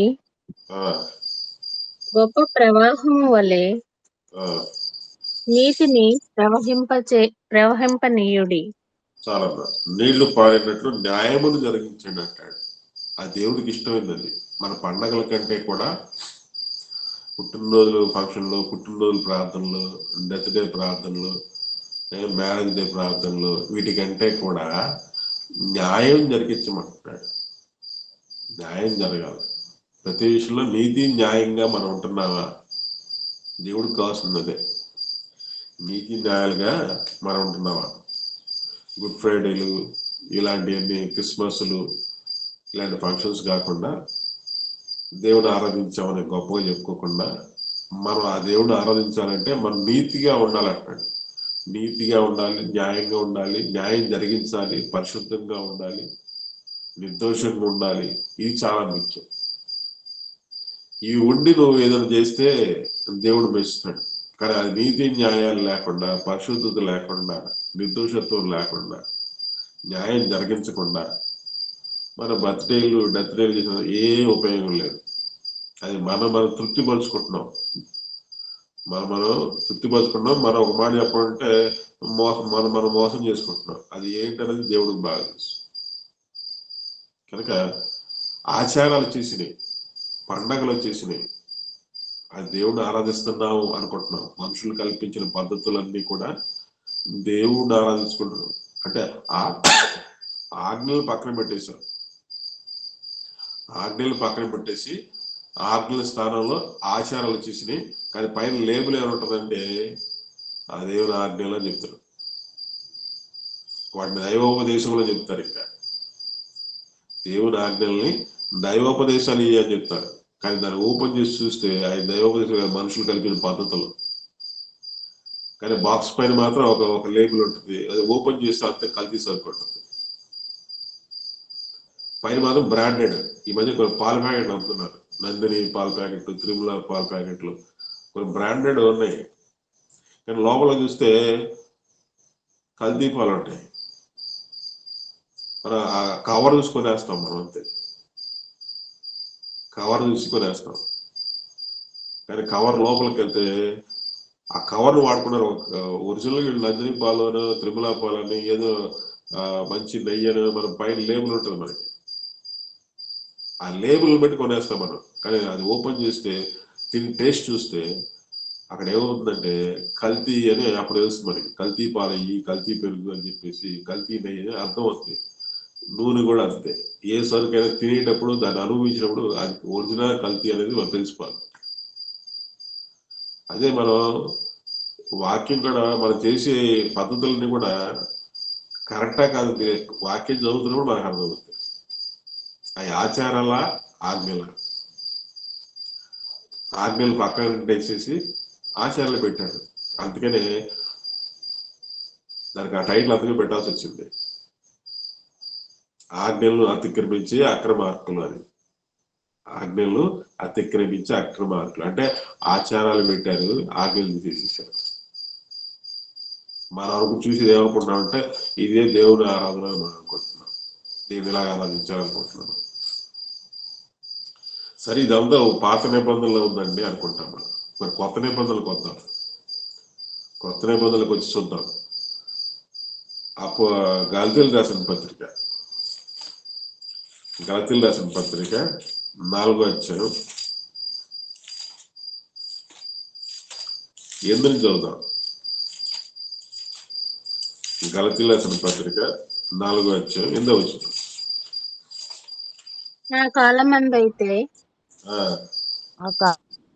గొప్ప ప్రవాహము వలె నీటిని ప్రవహింపనీయుడి. చాలా నీళ్లు పారినట్లు న్యాయమును జరిగించండి అంటాడు. ఆ దేవుడికి ఇష్టమైనది. మన పండగల కంటే కూడా పుట్టినరోజులు ఫంక్షన్లు, పుట్టినరోజులు ప్రార్థనలు, డెత్ డే ప్రార్థనలు, మ్యారేజ్ డే ప్రార్థనలు, వీటికంటే కూడా న్యాయం జరిగించమంటున్నాడు. న్యాయం జరగాలి. ప్రతి విషయంలో నీతి న్యాయంగా మనం ఉంటున్నావా? దేవుడికి కావాల్సినదే నీతి న్యాయాలుగా మనం ఉంటున్నావా? గుడ్ ఫ్రైడేలు ఇలాంటివన్నీ, క్రిస్మస్లు ఇలాంటి ఫంక్షన్స్ కాకుండా దేవుని ఆరాధించామని గొప్పగా చెప్పుకోకుండా మనం ఆ దేవుని ఆరాధించాలంటే మనం నీతిగా ఉండాలంటాడు. నీతిగా ఉండాలి, న్యాయంగా ఉండాలి, న్యాయం జరిగించాలి, పరిశుద్ధంగా ఉండాలి, నిర్దోషంగా ఉండాలి. ఇది చాలా ముఖ్యం. ఇవి ఉండి నువ్వు ఏదైనా చేస్తే దేవుడు మెచ్చుతాడు. కానీ అది నీతి న్యాయాలు లేకుండా, పరిశుద్ధత లేకుండా, నిర్దోషత్వం లేకుండా, న్యాయం జరిగించకుండా మన బర్త్డేలు, డెత్ డేలు చేసిన ఏ ఉపయోగం లేదు. అది మనం తృప్తిపరుచుకుంటున్నాం, మనం తృప్తిపరుచుకుంటున్నాం. మనం ఒక మాట చెప్పాలంటే మనం మోసం చేసుకుంటున్నాం. అది ఏంటనేది దేవుడికి బాగా తెలుసు. కనుక ఆచారాలు వచ్చేసినాయి, పండగలు వచ్చేసినాయి, అది దేవుడిని ఆరాధిస్తున్నాము అనుకుంటున్నాం. మనుషులు కల్పించిన పద్ధతులన్నీ కూడా దేవుడిని ఆరాధించుకుంటున్నాం. అంటే ఆజ్ఞలు పక్కన పెట్టేశాం. ఆజ్ఞలు పక్కన పెట్టేసి ఆజ్ఞల స్థానంలో ఆచారాలు వచ్చేసినాయి. కానీ పైన లేబుల్ ఏమంటుందంటే ఆ దేవుని ఆజ్ఞలు అని చెప్తారు. వాటిని దైవోపదేశంలో చెప్తారు. ఇంకా దేవుని ఆజ్ఞల్ని దైవోపదేశాలు ఇవి అని చెప్తారు, కానీ దాన్ని ఓపెన్ చేసి చూస్తే ఆయన దైవోపదేశాలు మనుషులు కలిపిన పద్ధతులు. కానీ బాక్స్ పైన మాత్రం ఒక లేబుల్ ఉంటుంది, అది ఓపెన్ చేస్తే అంతే కల్తీ సరుకు ఉంటుంది. పైన మాత్రం బ్రాండెడ్. ఈ మధ్య కొన్ని పాల ప్యాకెట్లు అమ్ముతున్నారు, నందిని పాల ప్యాకెట్లు, తిరుమల పాల ప్యాకెట్లు, కొన్ని బ్రాండెడ్ ఉన్నాయి. కానీ లోపల చూస్తే కల్తీ పాలు ఉంటాయి. మన ఆ కవర్ చూసుకొని వేస్తాం మనం, అంతే కవర్ చూసుకొని వేస్తాం. కానీ కవర్ లోపలికి వెళ్తే ఆ కవర్ను వాడుకున్నారు. ఒరిజినల్గా నందిని పాలు అని, తిరుమల పాలు అని, ఏదో మంచి నెయ్యి అని మన పైన లేబుల్ ఉంటుంది మనకి, ఆ లేబుల్ బట్టి కొనేస్తాం మనం. కానీ అది ఓపెన్ చేస్తే తిని టేస్ట్ చూస్తే అక్కడ ఏమవుతుందంటే కల్తీ అని అప్పుడు తెలుస్తుంది మనకి. కల్తీ పాలయ్యి, కల్తీ పెరుగు అని చెప్పేసి, కల్తీ నెయ్యి అని అర్థం అవుతుంది. నూనె కూడా అంతే. ఏ సరుకైనా తినేటప్పుడు దాన్ని అనుభవించినప్పుడు అది ఒరిజినల్ కల్తీ అనేది మనకు తెలిసిపోదు. అదే మనం వాక్యం కూడా మనం చేసే పద్ధతులన్నీ కూడా కరెక్టా కాదు, వాక్యం చదువుతున్నప్పుడు మనకు అర్థమవుతుంది. అవి ఆచారాల ఆజ్ఞలు పక్కన వేసేసి ఆచారాలు పెట్టాడు. అందుకనే దానికి ఆ టైటిల్ అందుకే పెట్టాల్సి వచ్చింది, ఆజ్ఞలను అతిక్రమించి అక్రమార్కులు అని. ఆజ్ఞలను అతిక్రమించి అక్రమార్కులు అంటే ఆచారాలు పెట్టారు, ఆజ్ఞలు తీసేసారు. మన వరకు చూసి ఏమనుకుంటున్నాం అంటే ఇదే దేవుని ఆరాధన అని మనం అనుకుంటున్నాం, దీన్ని ఇలాగ ఆరాధించాలనుకుంటున్నాం. సరే ఇదంతా పాత నిబంధనలో ఉందండి అనుకుంటాం మనం. మరి కొత్త నిబంధనలకు వద్దాం, కొత్త నిబంధనలకు వచ్చి చూద్దాం. గలతీయులకు రాసిన పత్రిక 4వ అధ్యాయం 8 నుంచి చదువుదాం. గలతీయులకు రాసిన పత్రిక 4వ అధ్యాయం 8వ వచనం. నా కాలమందైతే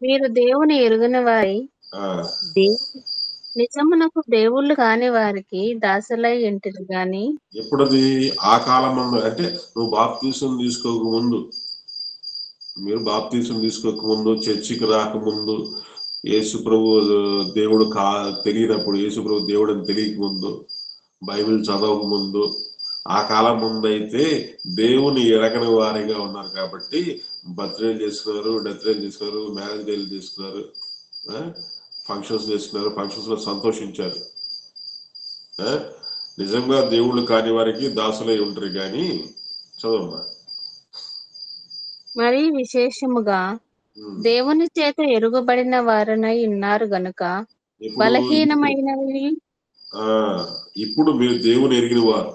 మీరు దేవుని ఎరుగని వారి నిజమునకు దేవుళ్ళు కాని వారికి దాసులై ఇంటిది గాని. ఎప్పుడది ఆ కాలం అంటే నువ్వు బాప్తీసం తీసుకోక ముందు, మీరు బాప్తీసం తీసుకోక ముందు, చర్చికి రాకముందు, యేసు ప్రభు దేవుడు తెలియనప్పుడు, యేసు ప్రభు దేవుడు అని తెలియక ముందు, బైబిల్ చదవక ముందు, ఆ కాలం ముందు అయితే దేవుని ఎరగని వారిగా ఉన్నారు. కాబట్టి బర్త్డేలు చేసుకున్నారు, డెత్డేలు చేసుకున్నారు, మ్యారేజ్ డేలు చేసుకున్నారు, ఫంక్షన్స్ చేసుకున్నారు, ఫంక్షన్స్ లో సంతోషించారు. నిజంగా దేవుళ్ళు కాని వారికి దాసులై ఉంటారు. కానీ చదవమ్మా. మరి విశేషముగా దేవుని చేత ఎరుగబడిన వారనై ఉన్నారు గనుక బలహీనమైనవి. ఇప్పుడు మీరు దేవుని ఎరిగిన వారు,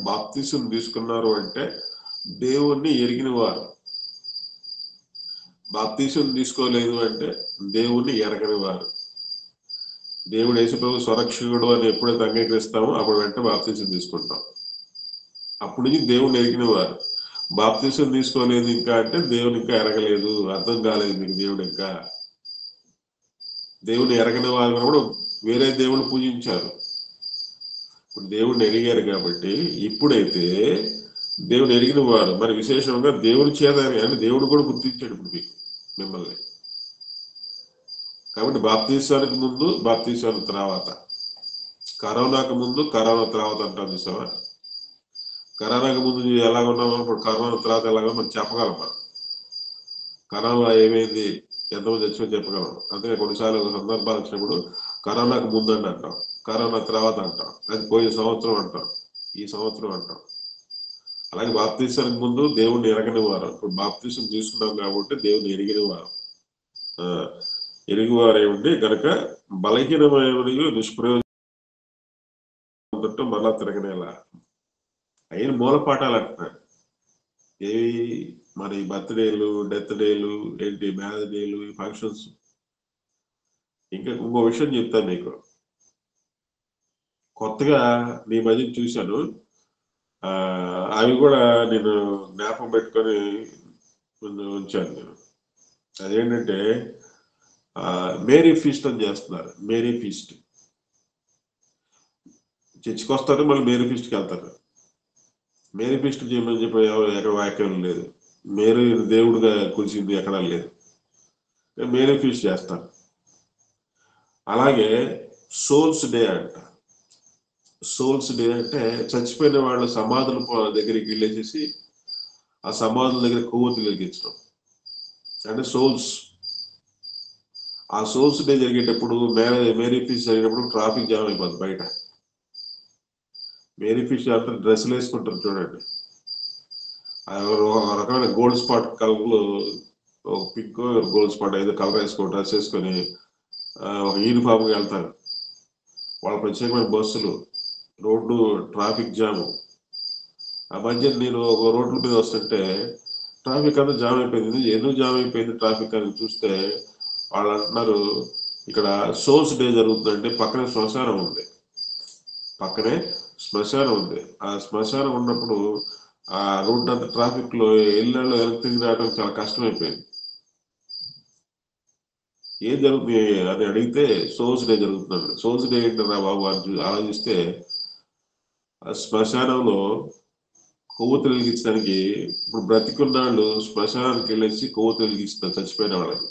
బాప్తీసం తీసుకున్నారు అంటే దేవుణ్ణి ఎరిగిన వారు. బాప్తీసం తీసుకోలేదు అంటే దేవుణ్ణి ఎరగని వారు. దేవుడు యేసుప్రభు స్వరక్షకుడు అని ఎప్పుడైతే అంగీకరిస్తామో అప్పుడు వెంటనే బాప్తీసం తీసుకుంటాం. అప్పుడు నుంచి దేవుణ్ణి ఎరిగిన వారు. బాప్తీసం తీసుకోలేదు ఇంకా అంటే దేవుని ఇంకా ఎరగలేదు, అర్థం కాలేదు మీకు దేవుడు. ఇంకా దేవుని ఎరగని వారు కూడా వేరే దేవుడు పూజించారు. ఇప్పుడు దేవుడిని ఎరిగారు కాబట్టి ఇప్పుడైతే దేవుడు ఎరిగిన వారు, మరి విశేషంగా దేవుని చేత అని దేవుడు కూడా గుర్తించాడు ఇప్పుడు మీకు మిమ్మల్ని. కాబట్టి బాప్తీసానికి ముందు, బాప్తీసానికి తర్వాత, కరోనాకు ముందు, కరోనా తర్వాత అంటాం చూసావా. కరోనాకు ముందు ఎలాగ ఉన్నామో ఇప్పుడు కరోనా తర్వాత ఎలాగో మనం చెప్పగలం. మనం కరోనా ఏమైంది, ఎంతమంది చచ్చిపోయి చెప్పగలం. అందుకే కొన్నిసార్లు సందర్భాలు వచ్చినప్పుడు కరోనాకు ముందు అని అంటాం, కరోనా తర్వాత అంటాం, అది పోయే సంవత్సరం అంటాం, ఈ సంవత్సరం అంటాం. అలాగే బాప్తీసానికి ముందు దేవుణ్ణి ఎరగని వారు, ఇప్పుడు బాప్తీసం తీసుకున్నాం కాబట్టి దేవుని ఎరిగిన వారు. ఎరుగువారే ఉండి గనక బలహీనమైన నిష్ప్రయోజనం మళ్ళా తిరగనేలా అయిన మూలపాఠాలు అంటున్నారు. ఏవి మరి బర్త్డేలు, డెత్ డేలు, ఏంటి మ్యారేజ్ డేలు, ఫంక్షన్స్. ఇంకా ఇంకో విషయం చెప్తాను మీకు. కొత్తగా నీ మధ్య చూశాను, అవి కూడా నేను జ్ఞాపకం పెట్టుకొని ఉంచాను నేను. అదేంటంటే మేరీ ఫీస్ట్ అని చేస్తున్నారు. మేరీ ఫీస్ట్ చర్చికి వస్తారు, మళ్ళీ మేరీ ఫీస్ట్కి వెళ్తారు. మేనిఫెస్ట్ చేయమని చెప్పి ఎక్కడ వాక్యం లేదు. మీరు దేవుడిగా కొలిసింది ఎక్కడా లేదు. మేనిఫెస్ట్ చేస్తారు. అలాగే సోల్స్ డే అంట. సోల్స్ డే అంటే చచ్చిపోయిన వాళ్ళ సమాధుల దగ్గరికి వెళ్ళేసేసి ఆ సమాధుల దగ్గర కొవ్వొత్తులు వెలిగించడం అంటే సోల్స్. ఆ సోల్స్ డే జరిగేటప్పుడు మేరీ ఫీస్ట్ జరిగేటప్పుడు ట్రాఫిక్ జామ్ అయిపోతుంది బయట. మేరీ ఫీస్ట్ అంతా డ్రెస్సులు వేసుకుంటారు చూడండి, ఒక రకమైన గోల్డ్ స్పాట్ కలర్లు, ఒక పింక్ గోల్డ్ స్పాట్ ఏదో కలర్ వేసుకొని డ్రెస్ వేసుకొని ఒక యూనిఫామ్గా వెళ్తారు. వాళ్ళ ప్రత్యేకమైన బస్సులు, రోడ్డు ట్రాఫిక్ జాము. ఆ మధ్య నేను ఒక రోడ్ల మీద వస్తుంటే ట్రాఫిక్ అంతా జామ్ అయిపోయింది. ఎందుకు జామ్ అయిపోయింది ట్రాఫిక్ అని చూస్తే వాళ్ళు అంటున్నారు ఇక్కడ సోల్స్ డే జరుగుతుందంటే పక్కనే శ్మశానం ఉంది. పక్కనే శ్మశానం ఉంది. ఆ శ్మశానం ఉన్నప్పుడు ఆ రోడ్ అంతా ట్రాఫిక్ లో ఇళ్లలో తిరిగి రావడం చాలా కష్టమైపోయింది. ఏం జరుగుతుంది అని అడిగితే సోల్స్ డే జరుగుతున్నాడు. సోల్స్ డే ఏంటన్నా బాబు అని ఆలోచిస్తే ఆ శ్మశానంలో కొవ్వొత్తులు వెలిగించడానికి ఇప్పుడు బ్రతికున్నాళ్ళు శ్మశానానికి వెళ్ళేసి కొవ్వొత్తులు వెలిగిస్తున్నారు చచ్చిపోయిన వాళ్ళకి.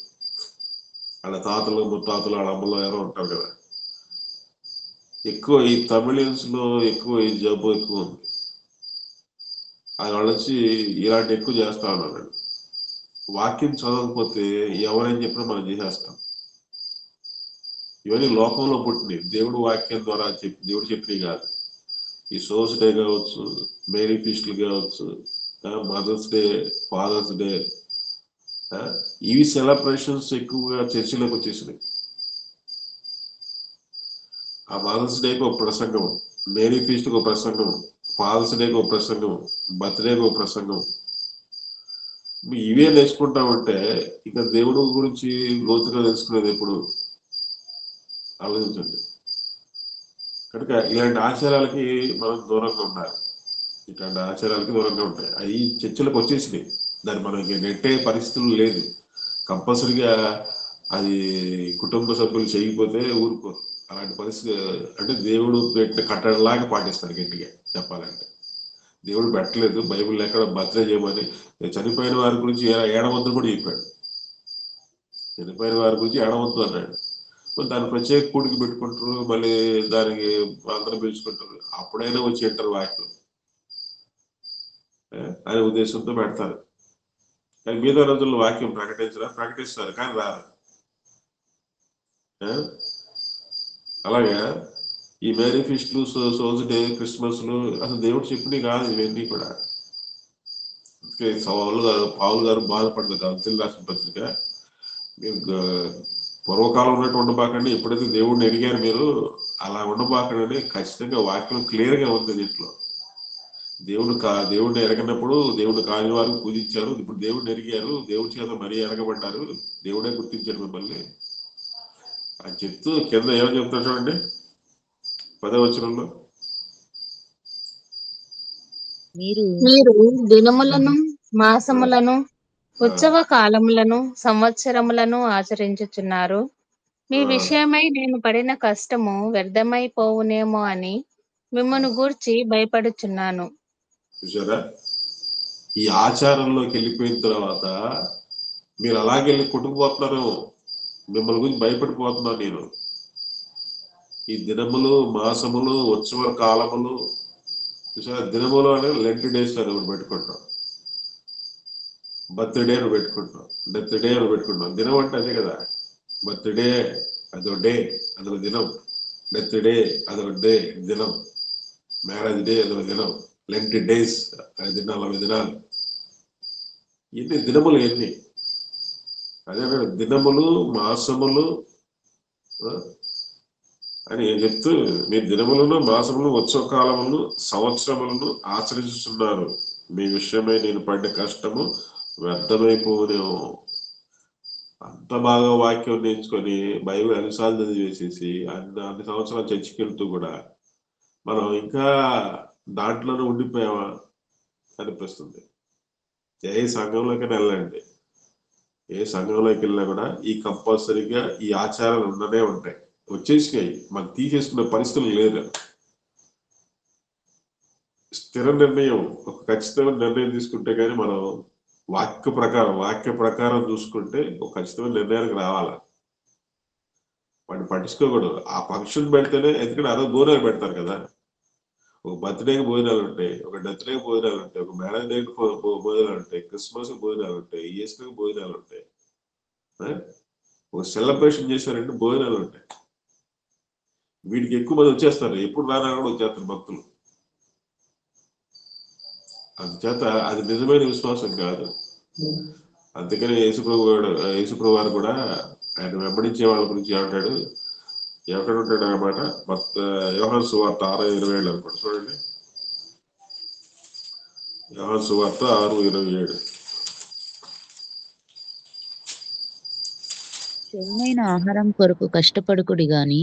వాళ్ళ తాతలు ముత్తాతలు వాళ్ళ అమ్మలు ఎవరో ఉంటారు కదా. ఎక్కువ ఈ తమిళియన్స్ లో ఎక్కువ ఈ జబ్బు ఎక్కువ ఉంది. అది వాళ్ళు వచ్చి ఇలాంటి ఎక్కువ చేస్తా ఉన్నారు. వాక్యం చదవకపోతే ఎవరైనా చెప్పినా మనం చేసేస్తాం. ఇవన్నీ లోకంలో పుట్టినవి, దేవుడు వాక్యం ద్వారా దేవుడు చెప్పినవి కాదు. ఈ సోర్స్ డే కావచ్చు, మేరీ ఫీస్ట్లు కావచ్చు, మదర్స్ డే, ఫాదర్స్ డే, ఇవి సెలబ్రేషన్స్ ఎక్కువగా చర్చిలోకి వచ్చేసినాయి. ఆ మదర్స్ డేకి ఒక ప్రసంగం, మేరీ ఫీస్ట్కి ఒక ప్రసంగం, ఫాదర్స్ డేకి ఒక ప్రసంగం, బర్త్డేకి ఒక ప్రసంగం. ఇవే నేర్చుకుంటామంటే ఇక దేవుడు గురించి లోతుగా తెలుసుకునేది ఎప్పుడు ఆలోచించండి. కనుక ఇలాంటి ఆచారాలకి మనం దూరంగా ఉండాలి. ఇట్లాంటి ఆచారాలకి దూరంగా ఉంటాయి. అవి చర్చలకు వచ్చేసినాయి. దాన్ని మనకి నెట్టే పరిస్థితులు లేదు. కంపల్సరిగా అది కుటుంబ సభ్యులు చేయకపోతే ఊరుకోరు. అలాంటి పరిస్థితి అంటే దేవుడు పెట్టిన కట్టడలాగా పాటిస్తారు గట్టిగా చెప్పాలంటే. దేవుడు పెట్టలేదు బైబిల్ ఎక్కడ బర్త్డే చేయమని. చనిపోయిన వారి గురించి ఏడవద్దు కూడా చెప్పాడు. చనిపోయిన వారి గురించి ఏడవద్దు అన్నాడు. దాన్ని ప్రత్యేక కూడికి పెట్టుకుంటారు, మళ్ళీ దానికి అందరం పిలుచుకుంటారు. అప్పుడైనా వచ్చి అంటారు వాక్యం అనే ఉద్దేశంతో పెడతారు. కానీ మిగతా రోజుల్లో వాక్యం ప్రకటిస్తారు కానీ రారు. అలాగే ఈ మేరీ ఫీస్ట్లు, సోల్స్ డే, క్రిస్మస్లు అసలు దేవుడు చెప్పినవి కాదు ఇవన్నీ కూడా. పావులు గారు బాధపడదు కాదు రాసిన పత్రిక. మీరు పూర్వకాలం ఉన్నట్టు ఉండబాకండి, ఎప్పుడైతే దేవుడిని ఎరిగారు మీరు అలా ఉండబాకండి. ఖచ్చితంగా వాక్యం క్లియర్ గా ఉంది దీంట్లో. దేవుడిని ఎరగనప్పుడు దేవుడు కాని వారు పూజించారు. ఇప్పుడు దేవుడిని ఎరిగారు, దేవుడి చేత మరీ ఎరగబడ్డారు, దేవుడే గుర్తించాడు మిమ్మల్ని అని చెప్తూ కింద ఏమని చెప్తాడు చూడండి 10వ వచనంలో, మీరు దినములను, మాసములను, ఉత్సవ కాలములను, సంవత్సరములను ఆచరించుచున్నారు. మీ విషయమై నేను పడిన కష్టము వ్యర్థమైపోవునేమో అని మిమ్మల్ని గూర్చి భయపడుచున్నాను. చూసారా, ఈ ఆచారంలోకి వెళ్ళిపోయిన తర్వాత మీరు అలాగెళ్ళి కొట్టుకుపోతున్నారు. మిమ్మల్ని గురించి భయపడిపోతున్నాను నేను. ఈ దినములు, మాసములు, ఉత్సవ కాలములు, చూసారా, దినములు అనే లెంట్ డేస్ అని ఒకటి పెట్టుకుంటాం, బర్త్డే అని పెట్టుకుంటాం, డెత్ డే అని పెట్టుకుంటాం. దినం అంటే అదే కదా. బర్త్డే అదొక డే, అదొక దినం. డెత్ డే అదొక డే, దినం. మ్యారేజ్ డే అదొక దినం. లెంట్ డేస్ 5 దినాలు, 10 దినాలు. ఎన్ని దినములు ఎన్ని. అదే దినములు, మాసములు అని చెప్తూ మీ దినములను, మాసములు, ఉత్సవ కాలములను, సంవత్సరములను ఆచరిస్తున్నారు. మీ విషయమై నేను పడ్డ కష్టము వ్యర్థమైపోనేమో. అంత బాగా వాక్యం నేర్చుకొని బైబిల్ అన్నిసార్లు చదివేసేసి అన్ని సంవత్సరాలు చర్చికి వెళ్తూ కూడా మనం ఇంకా దాంట్లోనే ఉండిపోయామా అనిపిస్తుంది. ఏ సంఘంలోకైనా వెళ్ళండి, ఏ సంఘంలోకి వెళ్ళినా కూడా ఈ కంపల్సరీగా ఈ ఆచారాలు ఉండనే ఉంటాయి. వచ్చేసినాయి, మనం తీసేసుకునే పరిస్థితులు లేదు. స్థిర నిర్ణయం, ఒక ఖచ్చితమైన నిర్ణయం తీసుకుంటే కానీ మనం వాక్య ప్రకారం చూసుకుంటే ఒక ఖచ్చితమైన నిర్ణయానికి రావాలా. వాటిని పట్టించుకోకూడదు. ఆ ఫంక్షన్ పెడితేనే, ఎందుకంటే ఆ రోజు భోజనాలు పెడతారు కదా. ఒక బర్త్డేకి భోజనాలు ఉంటాయి, ఒక డెత్డేకి భోజనాలు ఉంటాయి, ఒక మ్యారేజ్ డేకి భోజనాలు ఉంటాయి, క్రిస్మస్ భోజనాలు ఉంటాయి, ఈస్టర్కి భోజనాలు ఉంటాయి, ఒక సెలబ్రేషన్ చేశారంటే భోజనాలు ఉంటాయి. వీటికి ఎక్కువ మంది వచ్చేస్తారు, ఎప్పుడు రానా కూడా వచ్చేస్తారు భక్తులు. అందుచేత అది నిజమైన విశ్వాసం కాదు. అందుకని యేసుప్రభు వారు కూడా ఆయన వెంబడించే వాళ్ళ గురించి ఏమంటాడు, ఎక్కడ ఉంటాడు అన్నమాట. యోహాను సువార్త 6:27 అనుకోండి, చూడండి. యోహాను సువార్త 6:27. క్షయమైన ఆహారం కొరకు కష్టపడుకుడి గాని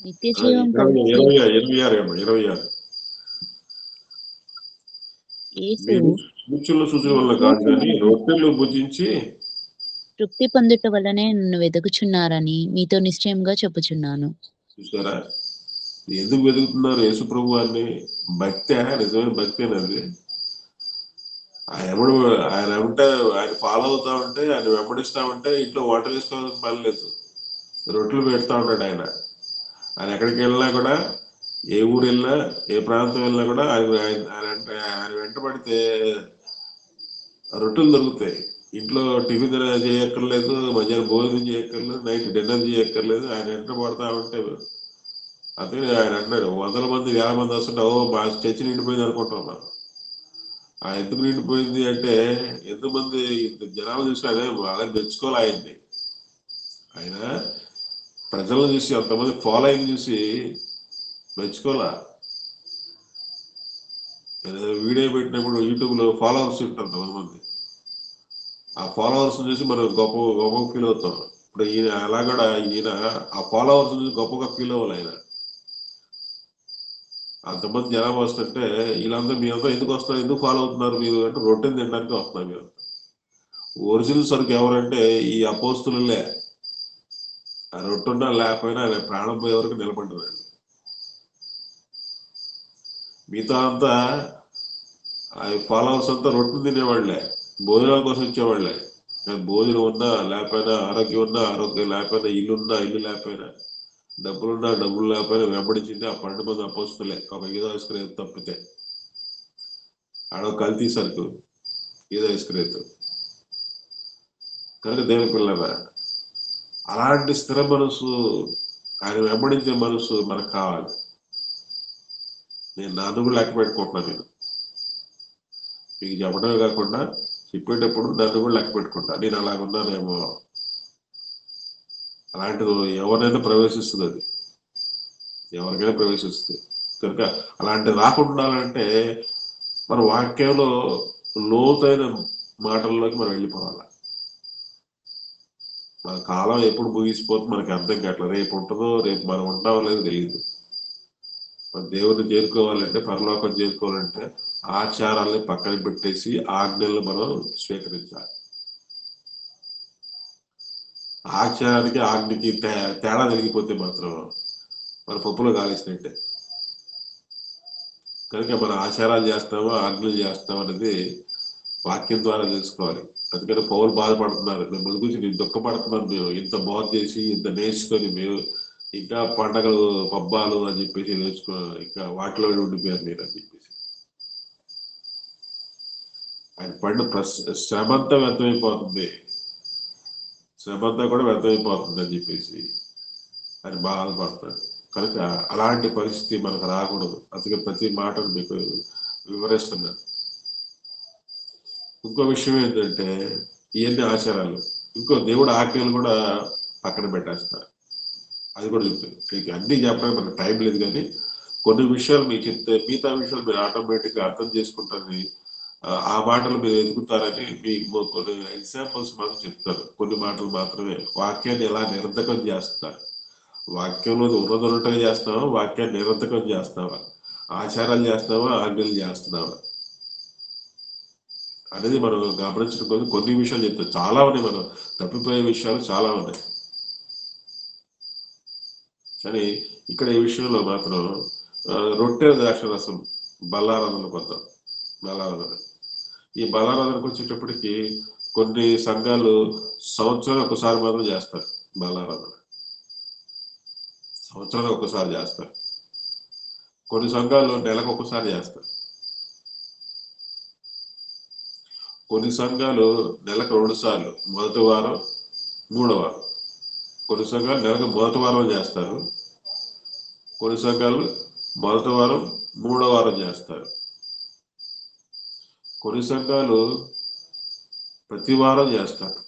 నిత్య జీవం 26. మీరు సూచనలు సూచన వల్ల కాదు కానీ రొట్టెలు భుజించి తృప్తి పొందుట వల్లనే నన్ను వెతుకుచున్నారని మీతో నిశ్చయంగా చెప్పుచున్నాను. చూసారా, ఎందుకు వెతుకుతున్నారు యేసు ప్రభు వారిని? భక్తి, నిజమైన భక్తి అనేది. ఆయన ఉంటే, ఆయన ఫాలో అవుతా ఉంటే, ఆయన వెంబడిస్తా ఉంటే ఇంట్లో వంటలు వేసుకోవాల్సిన పని లేదు, రొట్టెలు పెడతా ఉంటాడు ఆయన. ఆయన ఎక్కడికి వెళ్ళినా కూడా, ఏ ఊరు వెళ్ళినా, ఏ ప్రాంతం వెళ్ళినా కూడా ఆయన వెంట పడితే రొట్టెలు దొరుకుతాయి. ఇంట్లో టిఫిన్ చేయక్కర్లేదు, మధ్యాహ్నం భోజనం చేయక్కర్లేదు, నైట్ డిన్నర్ చేయక్కర్లేదు. ఆయన వెంట పడతా ఉంటే అదే ఆయన అన్నాడు, 100 మంది 1000 మంది వస్తుంటే మా చర్చి నిండిపోయింది అనుకుంటాం మనం. ఎందుకు నిండిపోయింది అంటే, ఎంతమంది జనాలు చూసి అదే బాగా మెచ్చుకోవాలి ఆయన్ని. ఆయన ప్రజలను చూసి, అంతమంది ఫాలోయింగ్ చూసి మెచ్చుకోవాలా. వీడియో పెట్టినప్పుడు యూట్యూబ్ లో ఫాలోవర్స్ ఉంటారు కొంతమంది, ఆ ఫాలోవర్స్ చూసి మనం గొప్ప ఫీల్ అవుతాం. ఇప్పుడు ఈయన అలా కూడా, ఈయన ఆ ఫాలోవర్స్ చూసి గొప్పగా ఫీల్ అవ్వాలి. ఆయన అంతమంది జనాభా వస్తుంటే వీళ్ళంతా మీరంతా ఎందుకు వస్తున్నారు, ఎందుకు ఫాలో అవుతున్నారు మీరు అంటే, రొట్టెని తినడానికి వస్తున్నారు మీరు. ఒరిజినల్ సరుకు ఎవరంటే ఈ అపోస్తులే. ఆ రొట్టె ఉన్నా లేకపోయినా ఆయన ప్రాణం పోయే వరకు నిలబడ్డారు. మిగతా అంతా ఆ ఫాలోవర్స్ అంతా రొట్టె తినేవాళ్లే, భోజనాల కోసం వచ్చేవాళ్లే. భోజనం ఉన్నా లేకపోయినా, ఆరోగ్యం ఉన్నా ఆరోగ్యం లేకపోయినా, ఇల్లు లేకపోయినా, డబ్బులున్నా డబ్బులు లేకపోయినా వెంబడించింది ఆ 12 మంది అపోస్తులే. ఒక యూదాస్కరియోతు తప్పితే, ఆడో కల్తీ సరుకు యూదాస్కరియోతు. కనుక దేవుని పిల్లరా, అలాంటి స్థిర మనసు, ఆయన వెంబడించే మనసు మనకు కావాలి. నేను నన్ను కూడా లెక్క పెట్టుకుంటున్నాను. మీకు చెప్పడమే కాకుండా చెప్పేటప్పుడు నన్ను కూడా లెక్క పెట్టుకుంటా, నేను అలాగున్నానేమో. అలాంటిది ఎవరినైనా ప్రవేశిస్తుంది, అది ఎవరికైనా ప్రవేశిస్తుంది. కనుక అలాంటిది రాకుండా ఉండాలంటే మన వాక్యంలో లోతైన మాటల్లోకి మనం వెళ్ళిపోవాలి. మన కాలం ఎప్పుడు ముగిసిపోతుంది మనకి అర్థం కావట్లేదు. రేపు ఉంటుందో, రేపు మనం ఉంటామో లేదో తెలియదు. మన దేవుడిని చేరుకోవాలంటే, పరలోకం చేరుకోవాలంటే ఆచారాలని పక్కన పెట్టేసి ఆజ్ఞలను మనం స్వీకరించాలి. ఆచారానికి ఆజ్ఞకి తేడా జరిగిపోతే మాత్రం మన పప్పులో కాలేసినట్టే. కనుక మన ఆచారాలు చేస్తామో ఆజ్ఞలు చేస్తాం అనేది వాక్యం ద్వారా తెలుసుకోవాలి. అందుకని పౌలు బాధపడుతున్నారు, మిమ్మల్ని గురించి నేను దుఃఖపడుతున్నాను, మేము ఇంత బాధ చేసి ఇంత నేర్చుకొని మేము ఇంకా పండగలు పబ్బాలు అని చెప్పేసి నేర్చుకో, ఇంకా వాటిలో ఉండిపోయారు మీరు అని చెప్పేసి. ఆయన పడిన శ్రమంతా వ్యర్థమైపోతుంది, శ్రమంతా కూడా వ్యర్థమైపోతుంది అని చెప్పేసి ఆయన బాధపడుతున్నాడు. కనుక అలాంటి పరిస్థితి మనకు రాకూడదు. అందుకే ప్రతి మాటను మీకు వివరిస్తున్నాను. ఇంకో విషయం ఏంటంటే, ఇవన్నీ ఆచారాలు, ఇంకో దేవుడు ఆజ్ఞలు కూడా పక్కన పెట్టేస్తారు. అది కూడా చెప్తుంది. అన్ని చెప్పడానికి మనకు టైం లేదు, కానీ కొన్ని విషయాలు మీకు చెప్తే మిగతా విషయాలు మీరు ఆటోమేటిక్గా అర్థం చేసుకుంటారని, ఆ మాటలు మీరు ఎదుగుతారని మీకు కొన్ని ఎగ్జాంపుల్స్ మాత్రం చెప్తారు. కొన్ని మాటలు మాత్రమే. వాక్యాన్ని ఎలా నిరర్ధకం చేస్తారు, వాక్యంలో ఉన్నదొన్నట్టుగా చేస్తావా, వాక్యాన్ని నిరర్ధకం చేస్తావా, ఆచారాలు చేస్తావా, ఆజ్ఞలు చేస్తున్నావా అనేది మనం గమనించడం. కొన్ని విషయాలు చెప్తాం, చాలా ఉన్నాయి, మనం తప్పిపోయే విషయాలు చాలా ఉన్నాయి. కానీ ఇక్కడ ఈ విషయంలో మాత్రం రొట్టె ద్రాక్ష రసం బల్లారాధనకు వద్దాం. బల్లారాధన, ఈ బల్లారాధనకు వచ్చేటప్పటికి కొన్ని సంఘాలు సంవత్సరం ఒకసారి మాత్రం చేస్తారు. బల్లారాధన సంవత్సరానికి ఒకసారి చేస్తారు. కొన్ని సంఘాలు నెలకు ఒకసారి చేస్తారు. కొన్ని సంఘాలు నెలకు 2 సార్లు, మొదటి వారం, 3వ వారం. కొన్ని సంఘాలు నెలకు మొదటి వారం చేస్తారు. కొన్ని సంఘాలు మొదటి వారం, 3వ వారం చేస్తారు. కొన్ని సంఘాలు ప్రతి వారం చేస్తారు.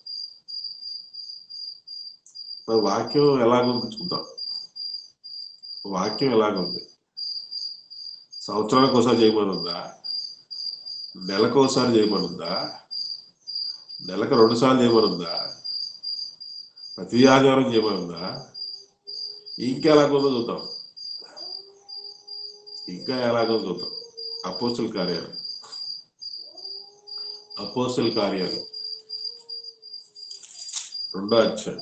మరి వాక్యం ఎలాగుంచుకుందాం? వాక్యం ఎలాగుంది? సంవత్సరానికి ఒకసారి చేయమనుందా? నెలకు ఒకసారి చేయమనుందా? నెలకు 2 సార్లు చేయమనుందా? ప్రతి ఆదివారం చేయమనుందా? ఇంకెలాగో చూద్దాం. ఇంకా ఎలాగో చూద్దాం. అపోస్తుల కార్యాలు 2వ అధ్యాయం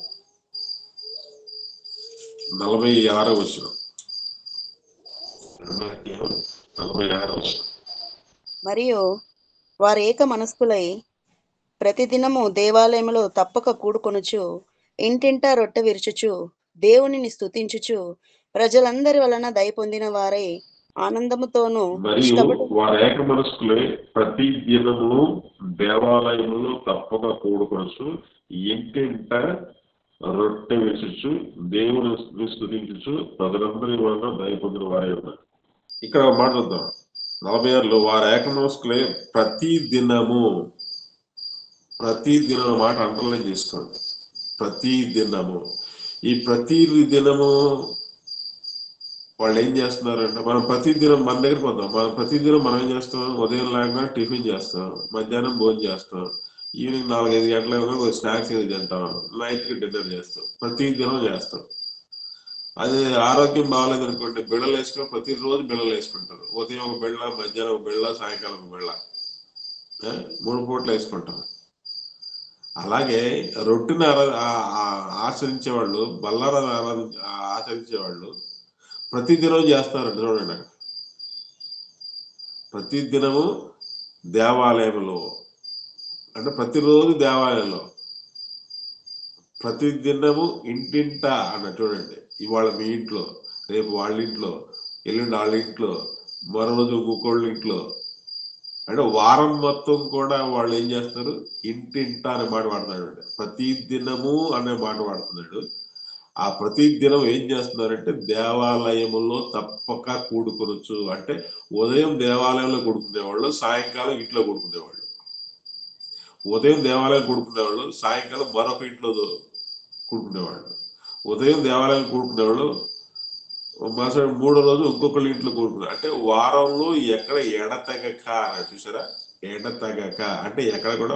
46వ వచనం. 2వ అధ్యాయం 46వ వచనం. మరియు వారు ఏక మనస్కులై ప్రతిదినము దేవాలయములో తప్పక కూడుకొనుచు, ఇంటింటా రొట్టె విరుచుచు, దేవునిని స్తుతించుచు, ప్రజలందరి వలన దయ పొందిన వారై ఆనందముతోనూ మరియు వారు ఏక మనస్కులై ప్రతి దినము దేవాలయములో తప్పక కూడుకొనుచు, ఇంటింట రొట్టె విరుచుచు, దేవుని స్తుతించుచు, ప్రజలందరి వలన దయ పొందిన వారై ఉన్నారు. ఇక్కడ మాట చూద్దాం. 46లో వారు ఏక మనస్కులై ప్రతి దినము మాట అండర్లైన్ చేసుకోండి. ప్రతి దినము. ఈ ప్రతి దినము వాళ్ళు ఏం చేస్తున్నారంటే, మనం ప్రతి దినం మన దగ్గరికి వద్దాం. మనం ప్రతి దినం మనం ఏం చేస్తాం? ఉదయం లాగా టిఫిన్ చేస్తాం, మధ్యాహ్నం భోజనం చేస్తాం, ఈవినింగ్ 4-5 గంటల స్నాక్స్ ఏది తింటాం, నైట్కి డిన్నర్ చేస్తాం. ప్రతి దినం చేస్తాం. అది ఆరోగ్యం బాగాలేదు అనుకోండి, బిళ్ళలు వేసుకొని ప్రతిరోజు బిళ్ళలు వేసుకుంటారు. ఉదయం ఒక బిళ్ళ, మధ్యాహ్నం ఒక బిళ్ళ, సాయంకాలం ఒక బిళ్ళ, 3 పూటలు వేసుకుంటాం. అలాగే రొట్టెని ఆచరించేవాళ్ళు, బల్లారాధన ఆచరించేవాళ్ళు ప్రతిదినం చేస్తారండి. చూడండి, ప్రతి దినము దేవాలయంలో, అంటే ప్రతిరోజు దేవాలయంలో, ప్రతి దినము ఇంటింట అన్న. చూడండి, ఇవాళ మీ ఇంట్లో, రేపు వాళ్ళ ఇంట్లో, ఎల్లుండి వాళ్ళ ఇంట్లో, మరో రోజు ఇంకోళ్ళ ఇంట్లో, అంటే వారం మొత్తం కూడా వాళ్ళు ఏం చేస్తారు? ఇంటింట అనే మాట వాడుతున్నాడు. ప్రతి దినము అనే మాట వాడుతున్నాడు. ఆ ప్రతి దినం ఏం చేస్తున్నారంటే దేవాలయములో తప్పక కూడుకొనొచ్చు. అంటే ఉదయం దేవాలయంలో కూడుకునేవాళ్ళు, సాయంకాలం ఇంట్లో కూడుకునేవాళ్ళు. ఉదయం దేవాలయం కూడుకునేవాళ్ళు, సాయంకాలం మరొక ఇంట్లో కూడుకునేవాళ్ళు. ఉదయం దేవాలయం కూడుకునేవాళ్ళు, మరుసటి 3వ రోజు ఇంకొకళ్ళ ఇంట్లో కూడుకున్నారు. అంటే వారంలో ఎక్కడ ఎడతెగక అని. చూసారా? ఎడతెగక అంటే ఎక్కడ కూడా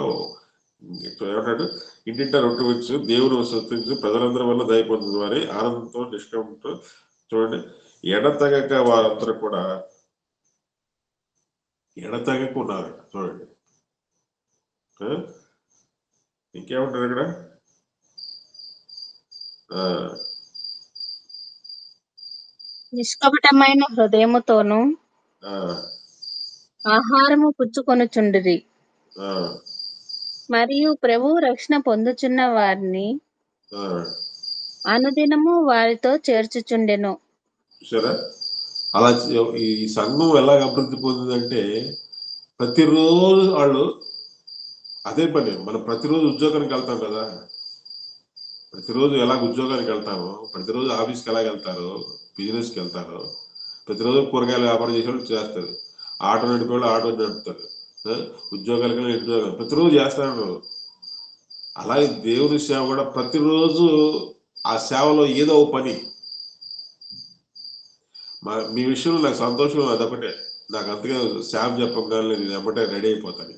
ఏమంటాడు? ఇంటింట రొట్టె విరుచు, దేవుని స్తుతించు, ప్రజలందరి వల్ల దయ పొందిన వారి ఆనందంతో నిష్కమంతో. చూడండి, ఎడతెగక వారందరూ కూడా ఎడతెగక ఉన్నారు. చూడండి, ఇంకేమంటారు ఇక్కడ? నిష్కపటమైన హృదయముతోను ఆహారము పుచ్చుకొనుచుండిరి, మరియు ప్రభువు రక్షణ పొందుచున్న వారిని అనుదినము వారితో చేర్చుచుండెను. చూసారా? అలా ఈ సంఘం ఎలాగ అభివృద్ధి పొందిందంటే ప్రతిరోజు వాళ్ళు అదే పని. మనం ప్రతిరోజు ఉద్యోగానికి వెళ్తాం కదా, ప్రతిరోజు ఎలాగ ఉద్యోగానికి వెళ్తామో, ప్రతిరోజు ఆఫీస్కి ఎలాగ వెళ్తారో, బిజినెస్కి వెళ్తారో, ప్రతిరోజు కూరగాయలు వ్యాపారం చేసేవాళ్ళు చేస్తారు, ఆటో నడిపేవాళ్ళు ఆటో నడుపుతారు, ఉద్యోగాలకి ఉద్యోగాలు ప్రతిరోజు చేస్తారు. అలాగే దేవుని సేవ కూడా ప్రతిరోజు ఆ సేవలో ఏదో ఒక పని. మీ విషయంలో నాకు సంతోషం అదొకటే. నాకు అంతగా సేవ చెప్పగానే నేను ఎమ్మటే రెడీ అయిపోతాను.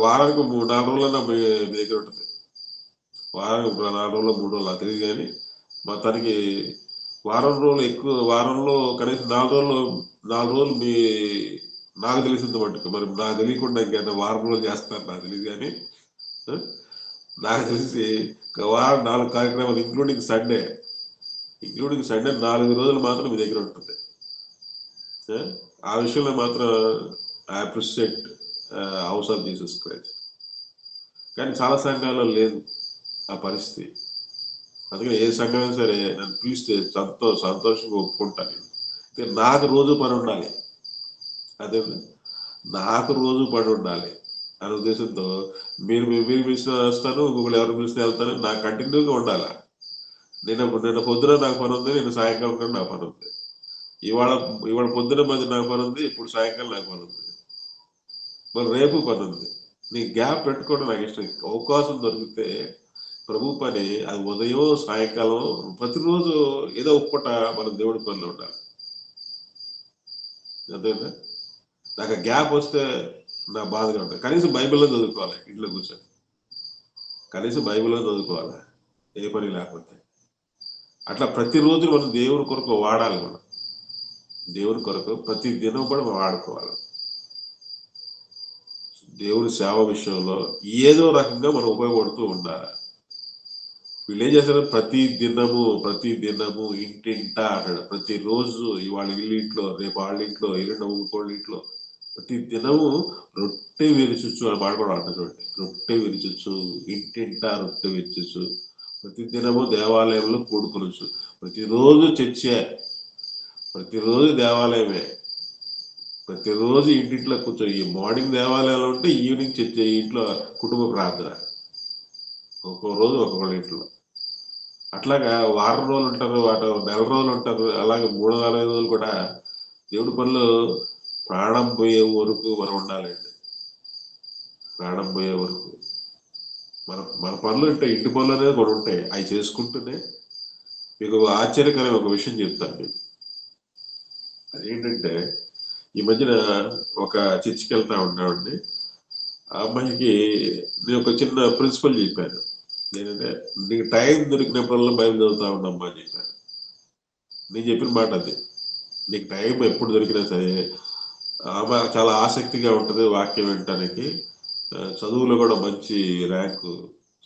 వారానికి 3-4 రోజులన్నా మీ దగ్గర ఉంటుంది. వారానికి 4 రోజులు 3 రోజులు నాకు తెలియదు, కానీ మొత్తానికి వారం రోజులు ఎక్కువ, వారంలో కనీసం 4 రోజులు మీ నాకు తెలిసింది మట్టుకు. మరి నాకు తెలియకుండా ఇంకేంటే వారం రోజులు చేస్తారు నాకు తెలియదు, కానీ నాకు తెలిసి వారం 4 కార్యక్రమాలు ఇంక్లూడింగ్ సండే 4 రోజులు మాత్రం మీ దగ్గర ఉంటుంది. ఆ విషయంలో మాత్రం I appreciate house of Jesus Christ. కానీ చాలా సంఘాల్లో లేదు ఆ పరిస్థితి. అందుకని ఏ సంఘమైనా సరే నన్ను పిలిస్తే సంతోషంగా ఒప్పుకుంటాను. నేను నాకు రోజు పని ఉండాలి, అదే నాకు రోజు పని ఉండాలి అనే ఉద్దేశంతో మీరు పిలిచిన వస్తాను, ఇంకొకరు ఎవరు పిలిస్తే వెళ్తాను, నాకు కంటిన్యూగా ఉండాలి. నిన్న పొద్దున నాకు పని ఉంది, నిన్న సాయంకాలం కూడా నాకు పని ఉంది, ఇవాళ పొద్దున మధ్య నాకు పని ఉంది, ఇప్పుడు సాయంకాలం నాకు పని ఉంది, మరి రేపు పని ఉంది. నీ గ్యాప్ పెట్టుకోవడం నాకు ఇష్టం. అవకాశం దొరికితే ప్రభు పని అది ఉదయం సాయంకాలం ప్రతిరోజు ఏదో ఒక్కట మనం దేవుడి పనిలో ఉండాలి. అంతేనా? నాకు గ్యాప్ వస్తే నా బాధగా ఉంటుంది. కనీసం బైబిల్లో చదువుకోవాలి, ఇంట్లో కూర్చొని కనీసం బైబిల్లో చదువుకోవాలి, ఏ పని లేకపోతే. అట్లా ప్రతిరోజు మనం దేవుని కొరకు వాడాలి. మనం దేవుని కొరకు ప్రతి దినం కూడా మనం వాడుకోవాలి. దేవుని సేవ విషయంలో ఏదో రకంగా మనం ఉపయోగపడుతూ ఉండాలి. వీళ్ళు ఏం చేస్తారు, ప్రతి దినము ఇంటింటా అంటాడు. ప్రతిరోజు ఇవాళ వీళ్ళింట్లో, రేపు వాళ్ళ ఇంట్లో, ఎల్లుండి ఇంకోళ్ళ ఇంట్లో, ప్రతి దినము రొట్టె విరుచుచ్చు అని పాడుకోవడం అంటారు చూడండి. రొట్టె విరుచుచ్చు, ఇంటింటా రొట్టె విరుచుచ్చు, ప్రతి దినము దేవాలయంలో కూడుకొనొచ్చు. ప్రతిరోజు చర్చే, ప్రతిరోజు దేవాలయమే, ప్రతిరోజు ఇంటింట్లో కూర్చో. ఈ మార్నింగ్ దేవాలయంలో ఉంటే ఈవినింగ్ చర్చ, ఇంట్లో కుటుంబ ప్రార్థన, ఒక్కో రోజు ఒక్కొక్క ఇంట్లో. అట్లాగా వారం రోజులు ఉంటారు, నెల రోజులు ఉంటారు, అలాగే 3-4 రోజులు కూడా దేవుడి పనులు ప్రాణం పోయే వరకు మనం ఉండాలండి. ప్రాణం పోయే వరకు మన పనులు ఉంటాయి, ఇంటి పనులు అనేది కూడా ఉంటాయి. అవి చేసుకుంటూనే మీకు ఆశ్చర్యకరమైన ఒక విషయం చెప్తాను నేను. అదేంటంటే, ఈ మధ్యన ఒక చర్చికి వెళ్తా ఉన్నామండి. ఆ అమ్మాయికి నేను ఒక చిన్న ప్రిన్సిపల్ చెప్పాను. నేనంటే, నీకు టైం దొరికినప్పుడల్లా బైబిల్ చదువుతా ఉండమ్మా అని చెప్పాను. నేను చెప్పిన మాట అది. నీకు టైం ఎప్పుడు దొరికినా సరే, ఆమె చాలా ఆసక్తిగా ఉంటుంది వాక్యం వినటానికి. చదువులో కూడా మంచి ర్యాంకు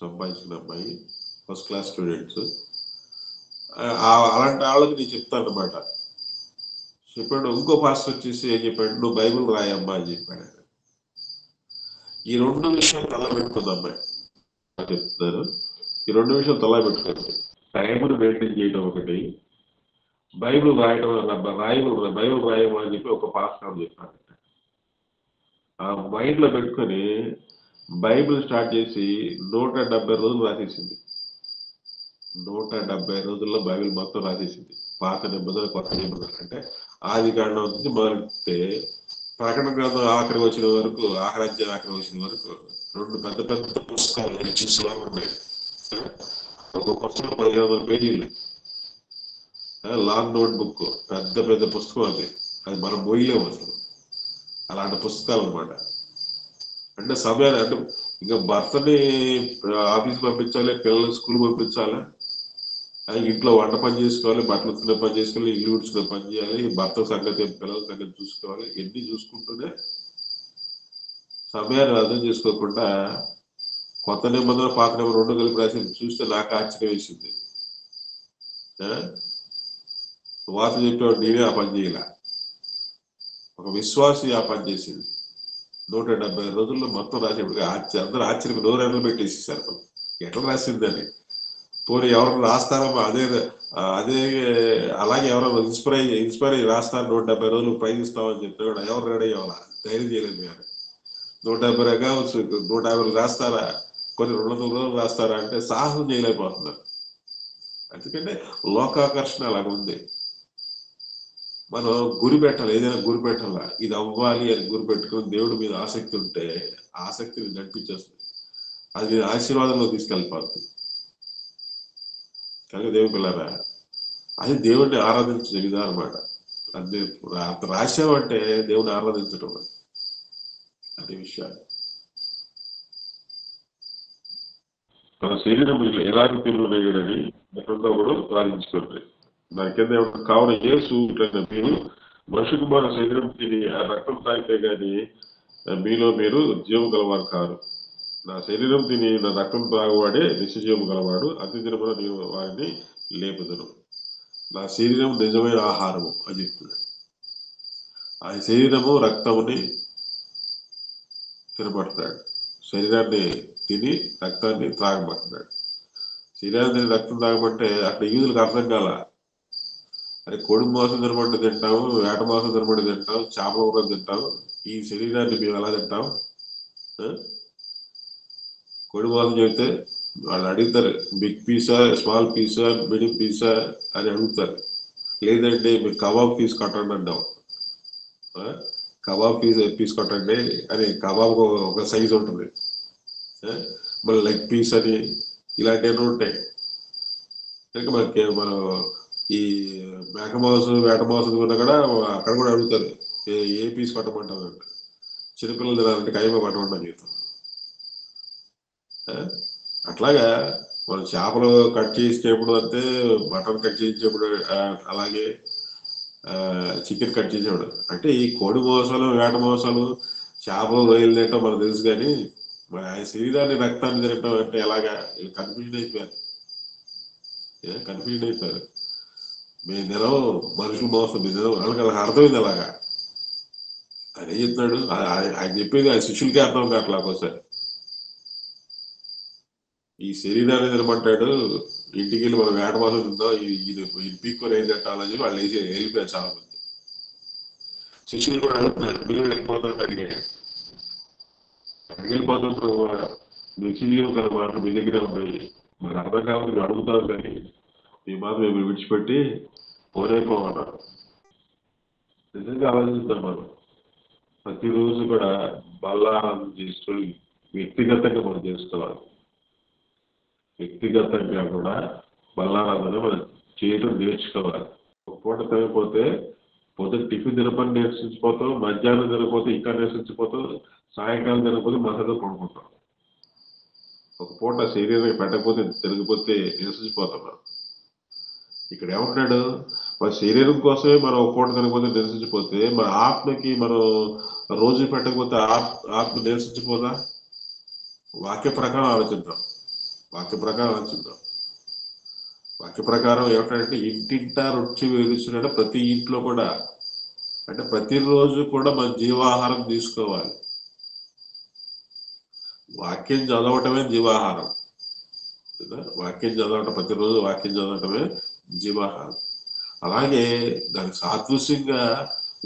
సంపాదించిన అమ్మాయి, ఫస్ట్ క్లాస్ స్టూడెంట్స్. అలాంటి వాళ్ళకి నేను చెప్తాను అన్నమాట. చెప్పాడు. ఇంకో పాస్టర్ వచ్చేసి ఏం చెప్పాడు, నువ్వు బైబిల్ రాయమ్మా అని చెప్పాడు. ఈ 2 విషయాలు తల పెట్టుకుంది అమ్మాయి. చెప్తున్నారు, ఈ 2 విషయాలు తల పెట్టుకుంది. టైంను మెయింటైన్ చేయడం ఒకటి, బైబిల్ రాయడం. బైబిల్ రాయమని అని చెప్పి ఒక పాస్టర్ చెప్పాడు. ఆ మైండ్ లో పెట్టుకొని బైబిల్ స్టార్ట్ చేసి 170 రోజులు రాసేసింది. 170 రోజుల్లో బైబిల్ మొత్తం రాసేసింది. పాత నిబంధన, కొత్త నిబంధన. అంటే ఆది కాండం నుంచి మొదలెడితే ప్రకటన గ్రంథం ఆఖరికి వచ్చిన వరకు, ఆఖరాజ్యం ఆఖరి వచ్చిన వరకు 2 పెద్ద పెద్ద పుస్తకాలు చూసేలాగా ఉన్నాయి. ఒక పుస్తకం 1500 పేజీలు, లాంగ్ నోట్ బుక్, పెద్ద పెద్ద పుస్తకం. అది మనం మోయలేము అసలు, అలాంటి పుస్తకాలు అనమాట. అంటే సమయాన్ని, అంటే ఇంకా భర్తని ఆఫీస్ పంపించాలి, పిల్లల్ని స్కూల్ పంపించాలి, ఇంట్లో వంట పని చేసుకోవాలి, బట్టలు ఉతుకునే పని చేసుకోవాలి, ఇల్లు ఉడుచుకునే పని చేయాలి, భర్త సంగతి, పిల్లల సంగతి చూసుకోవాలి. ఎన్ని చూసుకుంటూనే సమయాన్ని అర్థం చేసుకోకుండా కొత్త నిబంధన, పాత నిబంధన 2 కలిపి రాసి చూస్తే నాకు ఆశ్చర్యం వేసింది. వార్త చెప్పేవాడు నేనే ఆ పని చేయాల, ఒక విశ్వాసి ఆ పని చేసింది. 170 రోజుల్లో మొత్తం రాసేప్పుడు అందరూ ఆశ్చర్యం నోరెండలు పెట్టేసేసారు. ఎట్లా రాసిందని. పోనీ ఎవరు రాస్తారమ్మా, అదే అలాగే ఎవరైనా ఇన్స్పైర్ అయ్యి రాస్తారు, 170 రోజులు ప్రైజ్ ఇస్తామని చెప్తే కూడా ఎవరు రెడీ అవ్వాలా, ధైర్యం చేయలేదు. కానీ 170 కావచ్చు, 150 రాస్తారా, కొన్ని 200 రోజులు రాస్తారా అంటే సాహసం చేయలేకపోతున్నారు. ఎందుకంటే లోకాకర్షణ అలాగ ఉంది. మనం గురి పెట్టాలి, ఏదైనా గురి పెట్టాలా, ఇది అవ్వాలి అని గురి పెట్టుకుని దేవుడి మీద ఆసక్తి ఉంటే ఆసక్తిని నడిపించేస్తుంది, అది ఆశీర్వాదంలో తీసుకెళ్ళిపోతుంది. కనుక దేవుని పిల్లరా, అది దేవుడిని ఆరాధించిన విధానం అన్నమాట. అది అంత రాశామంటే దేవుడిని ఆరాధించడం అనే విషయాలు. మన శరీరం ఎలాంటి తిరుగులేడని ఎక్కడంతో కూడా ప్రార్థించుకోండి. దాని కింద ఏమన్నా కావున యేసు మీరు మనిషి కుమార శరీరం తిని ఆ రక్తం తాగితే గాని మీలో మీరు జీవం గలవారు కారు. నా శరీరం తిని నా రక్తం తాగువాడే నిత్యజీవం గలవాడు, అతి దినమున నేను వారిని లేపుదను. నా శరీరం నిజమైన ఆహారము అని చెప్తున్నాడు. ఆయన శరీరము రక్తముని తినబడుతున్నాడు, శరీరాన్ని తిని రక్తాన్ని త్రాగబడుతున్నాడు. శరీరాన్ని తిని రక్తం తాగబట్టే అక్కడ యూదులకు అర్థం కాల. అరే కోడి మాంసం తినబడి తింటాము, వేట మాంసం తినబడి తింటాం, చేపల కూర తింటాం, ఈ శరీరాన్ని మేము ఎలా తింటాం? కోడి మాంసం చెబితే వాళ్ళు అడుగుతారు, బిగ్ పీసా, స్మాల్ పీసా, మీడియం పీసా అని అడుగుతారు. లేదంటే మీరు కబాబ్ పీస్ కట్టండి అంటాం. కబాబ్ పీస్ కట్టండి అని కబాబ్ ఒక సైజు ఉంటుంది, మళ్ళీ లెగ్ పీస్ అని ఇలాంటివన్నీ ఉంటాయి. కనుక మనకి మనం ఈ మేక మాంసం, వేట మాంసం కూడా అక్కడ కూడా అడుగుతారు, ఏ పీస్ కట్టమంటారు అంటే చిన్నపిల్లలు తినాలంటే కైమ కట్టమంటాం జీవితం. అట్లాగా మనం చేపలు కట్ చేసేటప్పుడు అంటే మటన్ కట్ చేసేటప్పుడు అలాగే చికెన్ కట్ చేసేవాడు. అంటే ఈ కోడి మాంసాలు, వేట మాంసాలు, చేపలు, రొయ్యలు తింటాం మనకు తెలుసు, కానీ మరి ఆయన శరీరాన్ని రక్తాన్ని తినటం అంటే ఎలాగా? కన్ఫ్యూజన్ అయిపోయారు. మేము తినం మనుషులు మోసం, మేము తినం. వాళ్ళకి అర్థమైంది అలాగా. ఆయన ఏం చెప్తున్నాడు? ఆయన చెప్పేది ఆయన శిష్యులకే అర్థం కావట్లా ఒకసారి. ఈ శరీరాన్ని తినమంటాడు, ఇంటికి వెళ్ళి మనం వేట మాసం తిందాం, ఇది పీక్కొని ఏం తింటాలని చెప్పి వాళ్ళు వెళ్ళిపోయారు చాలా మంది. శిష్యులు కూడా అడుగుతున్నారు, మీరు వెళ్ళిపోతున్నారు అడిగాడు. వెళ్ళిపోతున్నప్పుడు మీ శిష్యులు కదా మాట మీ దగ్గర ఉన్నాయి, మరి అర్థం కావాలి మీరు అడుగుతారు, కానీ మీ మాట మేము విడిచిపెట్టి పోనేపోమన్నారు. నిజంగా ఆలోచిస్తాం మనం. ప్రతిరోజు కూడా బల్లారాధన చేసుకొని వ్యక్తిగతంగా మనం చేసుకోవాలి. వ్యక్తిగతంగా కూడా బల్లారాధన మనం చేయడం నేర్చుకోవాలి. ఒక పూట తినకపోతే పొద్దున్న టిఫిన్ తినపని నిరసించిపోతాం, మధ్యాహ్నం తినకపోతే ఇంకా నిరసించిపోతాం, సాయంకాలం తినకపోతే మసాలా పడుకుంటాం. ఒక పూట శరీరం పెట్టకపోతే తినకపోతే నిరసించిపోతాం మనం. ఇక్కడ ఏమంటున్నాడు? మన శరీరం కోసమే మనం ఒక పూట తినకపోతే నిరసించిపోతే మన ఆత్మకి మనం రోజు పెట్టకపోతే ఆత్మ నిరసించిపోదా? వాక్య ప్రకారం ఆలోచిద్దాం. వాక్య ప్రకారం ఏమిటంటే ఇంటింటా రుచి వేలుస్తున్నాడు. ప్రతి ఇంట్లో కూడా, అంటే ప్రతిరోజు కూడా మన జీవాహారం తీసుకోవాలి. వాక్యం చదవటమే జీవాహారం. వాక్యం చదవటం, ప్రతిరోజు వాక్యం చదవటమే జీవాహారం. అలాగే దానికి సాదృశ్యంగా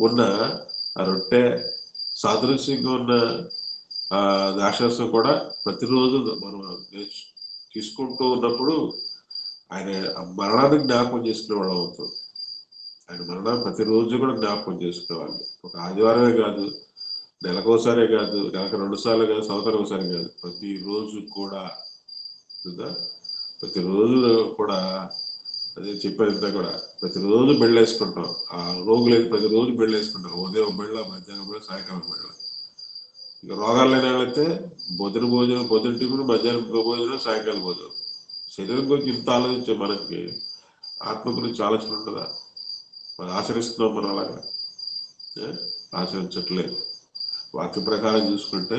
ఉన్న రొట్టె, సాదృశ్యంగా ఉన్న ద్రాక్షరసం కూడా ప్రతిరోజు మనం తీసుకుంటూ ఉన్నప్పుడు ఆయన మరణాన్ని జ్ఞాపకం చేసుకునే వాళ్ళం అవుతుంది. ఆయన మరణాన్ని ప్రతిరోజు కూడా జ్ఞాపకం చేసుకోవాలి. ఒక ఆదివారమే కాదు, నెలకోసారే కాదు, నెలకు 2 సార్లు కాదు, సంవత్సరం ఒకసారి కాదు, ప్రతిరోజు కూడా. ప్రతిరోజు కూడా అదే చెప్పేదంతా కూడా ప్రతిరోజు బెళ్ళేసుకుంటాం. ఆ రోగులైతే ప్రతిరోజు బెళ్ళేసుకుంటాం. ఉదయం బెళ్ళ, మధ్యాహ్నం బెళ్ళ, సాయంకాలం బెళ్ళ. ఇక రోగాలు లేని వాళ్ళైతే పొద్దున టిఫిన్, మధ్యాహ్నం భోజనం, సాయంకాలం భోజనం. శరీరం గురించి ఇంత ఆలోచించే మనకి ఆత్మ గురించి ఆలోచన ఉండదా? మనం ఆచరిస్తున్నాం. మనం అలాగా ఆచరించట్లేదు. వాక్య ప్రకారం చూసుకుంటే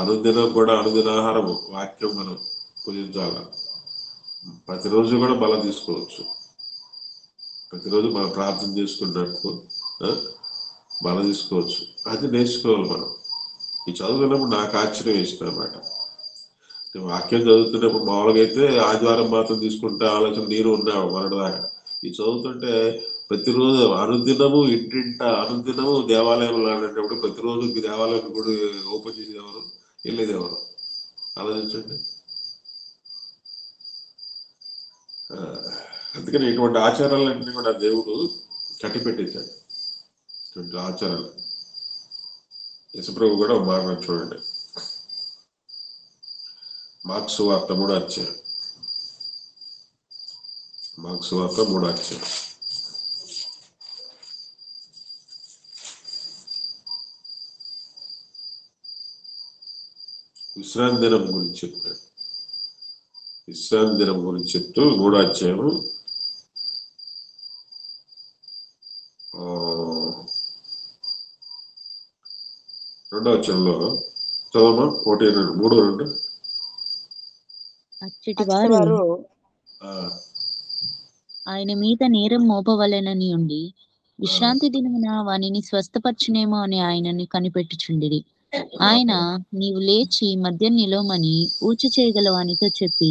అనుదినం కూడా అనుదినాహారం వాక్యం మనం పూజించాల. ప్రతిరోజు కూడా బలం తీసుకోవచ్చు. ప్రతిరోజు మనం ప్రార్థన చేసుకున్నట్టు బలం తీసుకోవచ్చు. అది నేర్చుకోవాలి మనం. ఈ చదువుతున్నప్పుడు నాకు ఆశ్చర్యం వేసింది అనమాట. వాక్యం చదువుతున్నప్పుడు మామూలుగా అయితే ఆదివారం మాత్రం తీసుకుంటే ఆలోచన నేను ఉన్నావు మనదాకా. ఈ చదువుతుంటే ప్రతిరోజు అనుదినము అనుదినము దేవాలయంలో అనేటప్పుడు ప్రతిరోజు దేవాలయం కూడా ఓపెన్ చేసేది ఎవరు? వెళ్ళేది ఎవరు? ఆలోచించండి. అందుకని ఇటువంటి ఆచారాలన్నీ కూడా దేవుడు కట్టిపెట్టేశాడు. ఇటువంటి ఆచారాలు యేసుప్రభు కూడా మాట చూడండి, మార్కు సువార్త 3వ అధ్యాయం. మార్కు సువార్త 3వ అధ్యాయం. విశ్రాంతి దినం గురించి చెప్తాడు. విశ్రాంతి దినం గురించి చెప్తూ 3వ అధ్యాయం 2వ వచనంలో చదవమా? 1:2 అచ్చటి వారు ఆయన మీద నేరం మోపవలెనని ఉండి విశ్రాంతి దినమున వానిని స్వస్థపరచునేమో అని ఆయనని కనిపెట్టుచుండిరి. ఆయన, నీవు లేచి మధ్య నిలవమని ఊచ చేయగల వానితో చెప్పి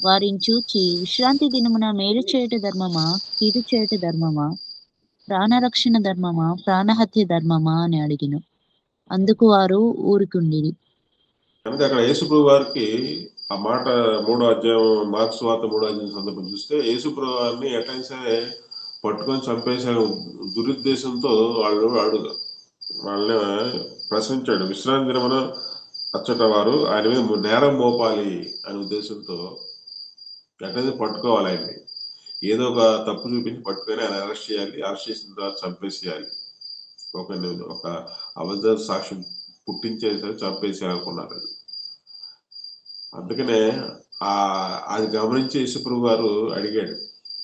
వారిని చూచి, విశ్రాంతి దినమున మేలు చేయట ధర్మమా, కీడు చేయట ధర్మమా, ప్రాణరక్షణ ధర్మమా, ప్రాణహత్య ధర్మమా అని అడిగిన. అందుకు వారు ఊరుకుండిరి. కనుక అక్కడ యేసుప్రభు వారికి ఆ మాట 3వ అధ్యాయం మార్క్స్ వార్త 3వ అధ్యాయం సందర్భం చూస్తే యేసుప్రభు వారిని ఎట్లయినా సరే పట్టుకొని చంపేశారు దురుద్దేశంతో వాళ్ళని ప్రశ్నించాడు. విశ్రాంతి దినమున అచ్చట వారు ఆయన మీద నేరం మోపాలి అనే ఉద్దేశంతో ఎట్లయితే పట్టుకోవాలి ఆయన్ని, ఏదో ఒక తప్పు చూపించి పట్టుకొని ఆయన అరెస్ట్ చేయాలి, అరెస్ట్ చేసిన తర్వాత చంపేసేయాలి, ఒక అబద్ధ సాక్ష్యం పుట్టించేసి చంపేసేయాలనుకున్నారు. అందుకనే అది గమనించి యేసుప్రభు గారు అడిగాడు,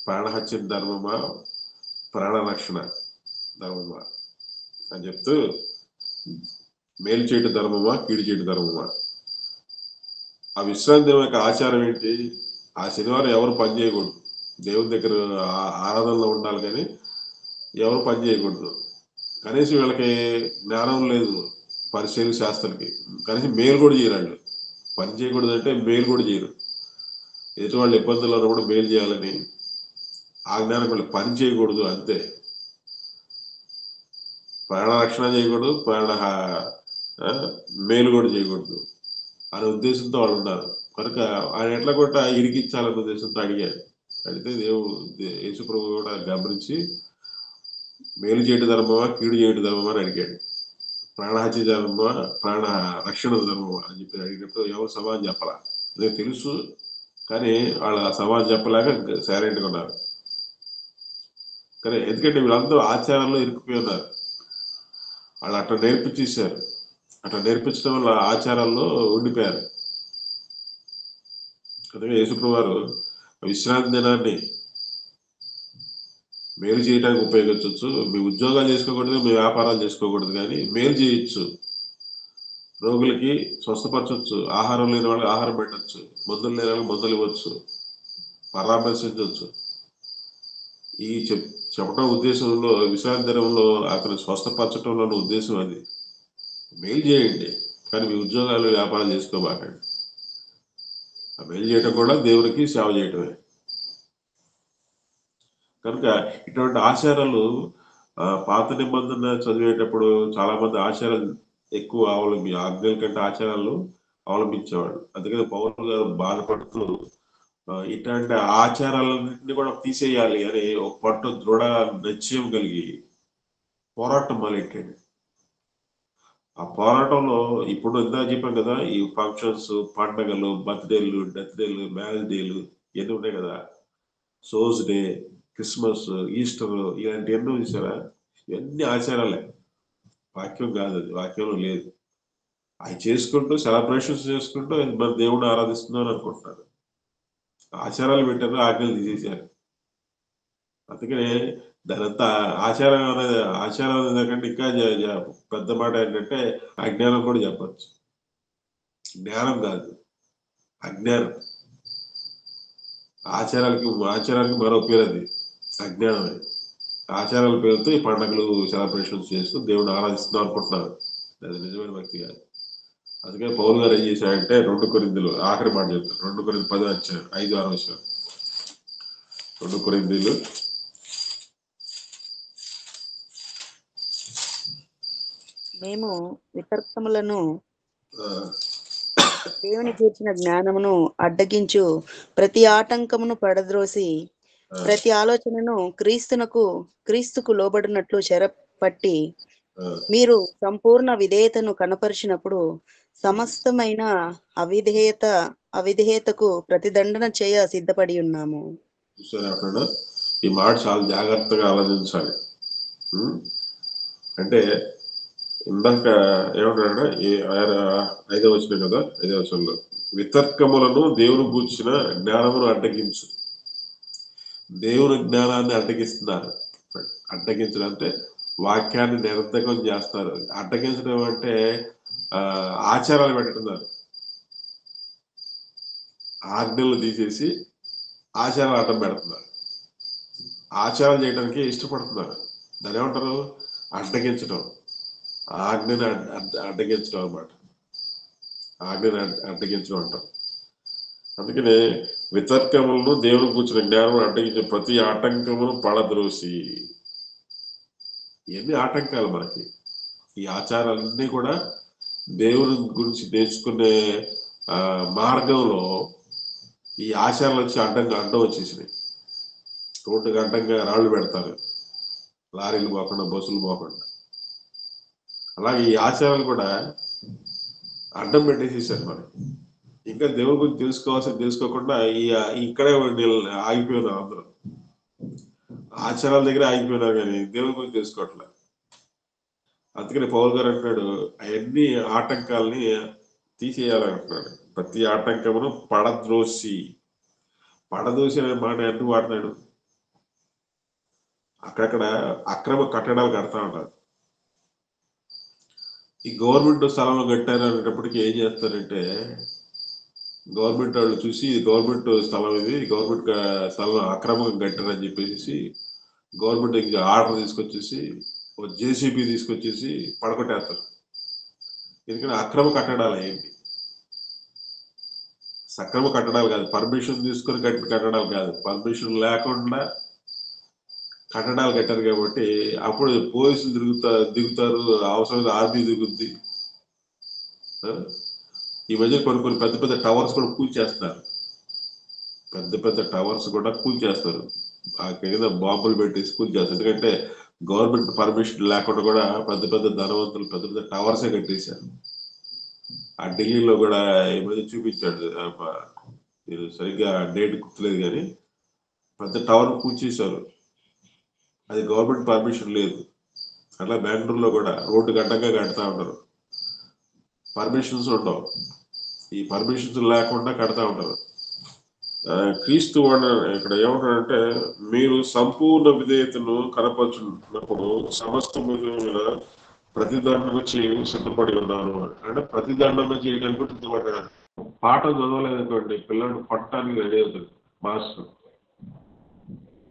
ప్రాణహత్య ధర్మమా, ప్రాణరక్షణ ధర్మమా అని చెప్తూ, మేలు చేయట ధర్మమా, కీడు చేయట ధర్మమా. ఆ విశ్రాంతి దినం యొక్క ఆచారం ఏంటి? ఆ శనివారం ఎవరు పని చేయకూడదు, దేవుని దగ్గర ఆరాధనలో ఉండాలి, కానీ ఎవరు పని చేయకూడదు. కనీసం వీళ్ళకి జ్ఞానం లేదు, పరిశీలి శాస్త్రానికి కనీసం మేలు కూడా చేయరు. పని చేయకూడదు అంటే మేలు కూడా చేయరు. ఎదుటి వాళ్ళు ఇబ్బందులు ఉన్నప్పుడు మేలు చేయాలని ఆ జ్ఞానం వాళ్ళు పని చేయకూడదు అంతే. ప్రాణరక్షణ చేయకూడదు, మేలు కూడా చేయకూడదు అనే ఉద్దేశంతో వాళ్ళు ఉన్నారు. కనుక ఆయన ఎట్లా కూడా ఇరికించాలనే ఉద్దేశంతో అడిగాడు. అడిగితే యేసుప్రభు కూడా గమనించి మేలు చేయట ధర్మమా, కీడు చేయట ధర్మమా అని అడిగాడు. ప్రాణహత్య ధర్మమా, ప్రాణ రక్షణ ధర్మమా అని చెప్పి అడిగినప్పుడు ఎవరు సమాధానం చెప్పాల. నాకు తెలుసు, కానీ వాళ్ళ సమాధానం చెప్పలేక సైలెంట్గా ఉన్నారు. కానీ ఎందుకంటే వీళ్ళందరూ ఆచారాల్లో ఇరుక్కుపోయి ఉన్నారు. వాళ్ళు అట్లా నేర్పించేశారు. అట్లా నేర్పించడం వల్ల ఆచారాల్లో ఉండిపోయారు. కనుక యేసుప్రభు వారు విశ్రాంతి దినాన్ని మేలు చేయడానికి ఉపయోగించవచ్చు. మీ ఉద్యోగాలు చేసుకోకూడదు, మీ వ్యాపారాలు చేసుకోకూడదు, కానీ మేలు చేయొచ్చు. రోగులకి స్వస్థపరచవచ్చు, ఆహారం లేని వాళ్ళకి ఆహారం పెట్టచ్చు, మందులు లేని వాళ్ళకి మందులు ఇవ్వచ్చు, పరామర్శించవచ్చు. ఈ చెప్పడం ఉద్దేశంలో, విశ్రాంతి దినంలో అతను స్వస్థపరచడంలో ఉద్దేశం అది. మేలు చేయండి, కానీ మీ ఉద్యోగాలు వ్యాపారాలు చేసుకోబాకండి. ఆ మేలు చేయటం కూడా దేవునికి సేవ చేయటమే. కనుక ఇటువంటి ఆచారాలు పాత నిబంధన చదివేటప్పుడు చాలా మంది ఆచారాలు ఎక్కువ ఆజ్ఞల కంటే ఆచారాలు అవలంబించేవాడు. అందుకని పౌలు గారు బాధపడుతూ ఇట్లాంటి ఆచారాలన్నింటినీ కూడా తీసేయాలి అని ఒక పట్టు దృఢ నిశ్చయం కలిగి పోరాటం మొదలెట్టాడు. ఆ పోరాటంలో ఇప్పుడు ఇందా చెప్పాం కదా, ఈ ఫంక్షన్స్, పండగలు, బర్త్డేలు, డెత్ డేలు, మ్యారేజ్ డేలు ఇవన్నీ ఉన్నాయి కదా, సోజ్ డే, క్రిస్మస్, ఈస్టర్, ఇలాంటి ఎన్నో చూసారా? ఇవన్నీ ఆచారాలే, వాక్యం కాదు, అది వాక్యంలో లేదు. అవి చేసుకుంటూ సెలబ్రేషన్స్ చేసుకుంటూ మన దేవుడిని ఆరాధిస్తున్నాను అనుకుంటున్నారు. ఆచారాలు పెట్టారు, ఆజ్ఞలు తీసేశారు. అందుకనే దానంతా ఆచారం అనేదాకంటే ఇంకా పెద్ద మాట ఏంటంటే అజ్ఞానం కూడా చెప్పచ్చు. జ్ఞానం కాదు, అజ్ఞానం. ఆచారానికి మరో పేరు అది, అజ్ఞానమే. ఆచారాల పేరుతో ఈ పండుగలు సెలబ్రేషన్స్ చేస్తూ దేవుడు ఆరాధిస్తున్నాం అనుకుంటున్నారు. అది నిజమైన భక్తి కాదు. అందుకే పౌలు గారు ఏం చేశారంటే 2 కొరింథీయులు ఆఖరి మాట చెప్తారు. 2 కొరింథీయులు 10:5-6 2 కొరింథీయులు మేము వితర్కములను దేవుని గూర్చిన జ్ఞానమును అడ్డగించు ప్రతి ఆటంకమును పడద్రోసి ప్రతి ఆలోచనను క్రీస్తుకు లోబడినట్లు చెరపట్టి మీరు సంపూర్ణ విధేయతను కనపరిచినప్పుడు సమస్తమైన అవిధేయతకు ప్రతిదండన చేయ సిద్ధపడి ఉన్నాము. ఈ మాట చాలా జాగ్రత్తగా ఆలోచించాలి. అంటే ఇందాక ఏమంటాడంటే 5వ వచనం కదా, 5వ వచనంలో వితర్కములను దేవుని గూర్చిన జ్ఞానమును అడ్డగించు. దేవుని జ్ఞానాన్ని అడ్డగిస్తున్నారు. అడ్డగించడం అంటే వాక్యాన్ని నిరర్ధకం చేస్తారు. అడ్డగించడం అంటే ఆచారాలు పెట్టుతున్నారు. ఆజ్ఞలు తీసేసి ఆచారాలు అడ్డం పెడుతున్నారు. ఆచారాలు చేయడానికి ఇష్టపడుతున్నారు. దాని ఏమంటారు? అడ్డగించడం, ఆజ్ఞని అడ్డగించడం అనమాట. ఆజ్ఞని అడ్డగించడం అంటారు. అందుకనే వితర్కములను దేవుని కూర్చున్న జ్ఞానం అడ్డగించే ప్రతి ఆటంకమును పడద్రోసి. ఇవన్నీ ఆటంకాలు మనకి. ఈ ఆచారాలన్నీ కూడా దేవుని గురించి నేర్చుకునే మార్గంలో ఈ ఆచారాలు వచ్చి అడ్డం వచ్చేసినాయి. రోడ్డుకి అడ్డంగా రాళ్ళు పెడతారు, లారీలు పోకుండా, బస్సులు పోకుండా. అలాగే ఈ ఆచారాలు కూడా అడ్డం పెట్టేసేసారు మనకి. ఇంకా దేవుడి గురించి తెలుసుకోకుండా ఇక్కడే ఆగిపోయినారు అందరూ. ఆచారాల దగ్గర ఆగిపోయినారు కానీ దేవుడి గురించి తెలుసుకోవట్లేదు. అందుకని పౌల్ గారు అంటున్నాడు, అవన్నీ ఆటంకాలని తీసేయాలంటున్నాడు. ప్రతి ఆటంకమును పడద్రోసి అనే మాట ఎందుకు వాడుతున్నాడు? అక్కడక్కడ అక్రమ కట్టడాలు కడతా ఉంటారు. ఈ గవర్నమెంట్ స్థలంలో కట్టారు అనేటప్పటికి ఏం చేస్తారంటే, గవర్నమెంట్ వాళ్ళు చూసి గవర్నమెంట్ స్థలం ఇది, గవర్నమెంట్ స్థలం అక్రమంగా కట్టారని చెప్పేసి గవర్నమెంట్ ఆర్డర్ తీసుకొచ్చేసి జేసీబీ తీసుకొచ్చేసి పడగొట్టేస్తారు. ఎందుకంటే అక్రమ కట్టడాలు ఏంటి? సక్రమ కట్టడాలు కాదు, పర్మిషన్ తీసుకొని కట్టిన కట్టడాలు కాదు, పర్మిషన్ లేకుండా కట్టడాలు కట్టారు. కాబట్టి అప్పుడు పోలీసులు దిగుతారు, అవసరమైన ఆర్మీ దిగుద్ది. ఈ మధ్య కొన్ని పెద్ద పెద్ద టవర్స్ కూడా కూల్చేస్తారు. పెద్ద పెద్ద టవర్స్ కూడా కూల్చేస్తారు, ఆ కింద బాంబులు పెట్టేసి కూల్చేస్తారు. ఎందుకంటే గవర్నమెంట్ పర్మిషన్ లేకుండా కూడా పెద్ద పెద్ద ధనవంతులు పెద్ద పెద్ద టవర్సే కట్టేశారు. ఆ ఢిల్లీలో కూడా ఈ మధ్య చూపించాడు, నేను సరిగ్గా డేట్ గుర్తులేదు కానీ పెద్ద టవర్ కూల్చేశారు. అది గవర్నమెంట్ పర్మిషన్ లేదు. అట్లా బెంగళూరులో కూడా రోడ్డు గడ్డంగా కడతా ఉంటారు, పర్మిషన్స్ ఉండవు. ఈ పర్మిషన్స్ లేకుండా కడతా ఉంటారు. క్రీస్తు వాడు ఇక్కడ ఏమంటాడంటే, మీరు సంపూర్ణ విధేయతను కనపరుచున్నప్పుడు సమస్త మీద ప్రతిదండన చేయ సిద్ధపడి ఉన్నాను. అంటే ప్రతిదండన చేయడానికి సిద్ధపడ్డాడు. పాఠం చదవలేదనుకోండి, పిల్లలు పట్టడానికి రెడీ అవుతుంది మాస్టర్.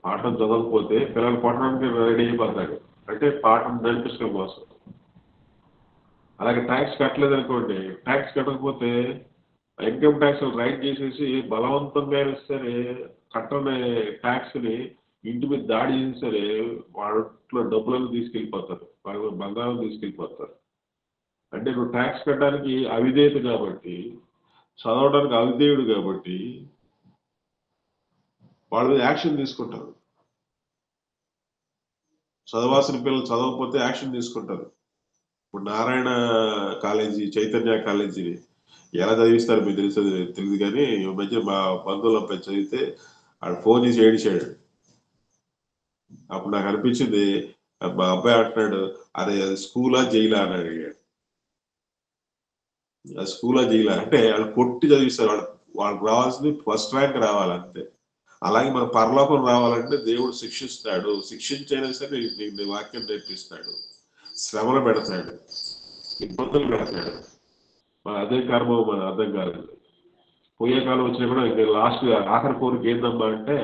పాఠం చదవకపోతే పిల్లలు పట్టడానికి రెడీ అయిపోతాడు, అంటే పాఠం నడిపించడం కోసం. అలాగే ట్యాక్స్ కట్టలేదు అనుకోండి, ట్యాక్స్ కట్టకపోతే ఇన్కమ్ ట్యాక్స్ రైట్ చేసేసి బలవంతంగా సరే కట్టని ట్యాక్స్ ని ఇంటి మీద దాడి చేసి సరే వాళ్ళలో డబ్బులను తీసుకెళ్ళిపోతారు, వాళ్ళ బంగారం తీసుకెళ్ళిపోతారు. అంటే నువ్వు ట్యాక్స్ కట్టడానికి అవిధేయత కాబట్టి, చదవడానికి అవిధేయుడు కాబట్టి వాళ్ళ మీద యాక్షన్ తీసుకుంటారు. చదవాల్సిన పిల్లలు చదవకపోతే యాక్షన్ తీసుకుంటారు. ఇప్పుడు నారాయణ కాలేజీ, చైతన్య కాలేజీని ఎలా చదివిస్తారు మీకు తెలియదు కానీ ఈ మధ్య మా బంధువులపై చదివితే ఆడు ఫోన్ చేసి ఏడిచాడు. అప్పుడు నాకు అనిపించింది, మా అబ్బాయి అంటున్నాడు, అదే స్కూలా జైలా అని అడిగాడు. స్కూలా జైలా అంటే వాళ్ళు కొట్టి చదివిస్తారు. వాళ్ళకి రావాల్సింది ఫస్ట్ ర్యాంక్ రావాలి అంతే. అలాగే మన పరలోకం రావాలంటే దేవుడు శిక్షిస్తాడు, శిక్షించైనా సరే నీకు వాక్యం నేర్పిస్తాడు, శ్రమలు పెడతాడు, ఇబ్బందులు పెడతాడు. అదే కర్మ మన అర్థం కాదు. పోయే కాలం వచ్చినా కూడా ఇంకా లాస్ట్ ఆఖరి కోరిక ఏందమ్మా అంటే,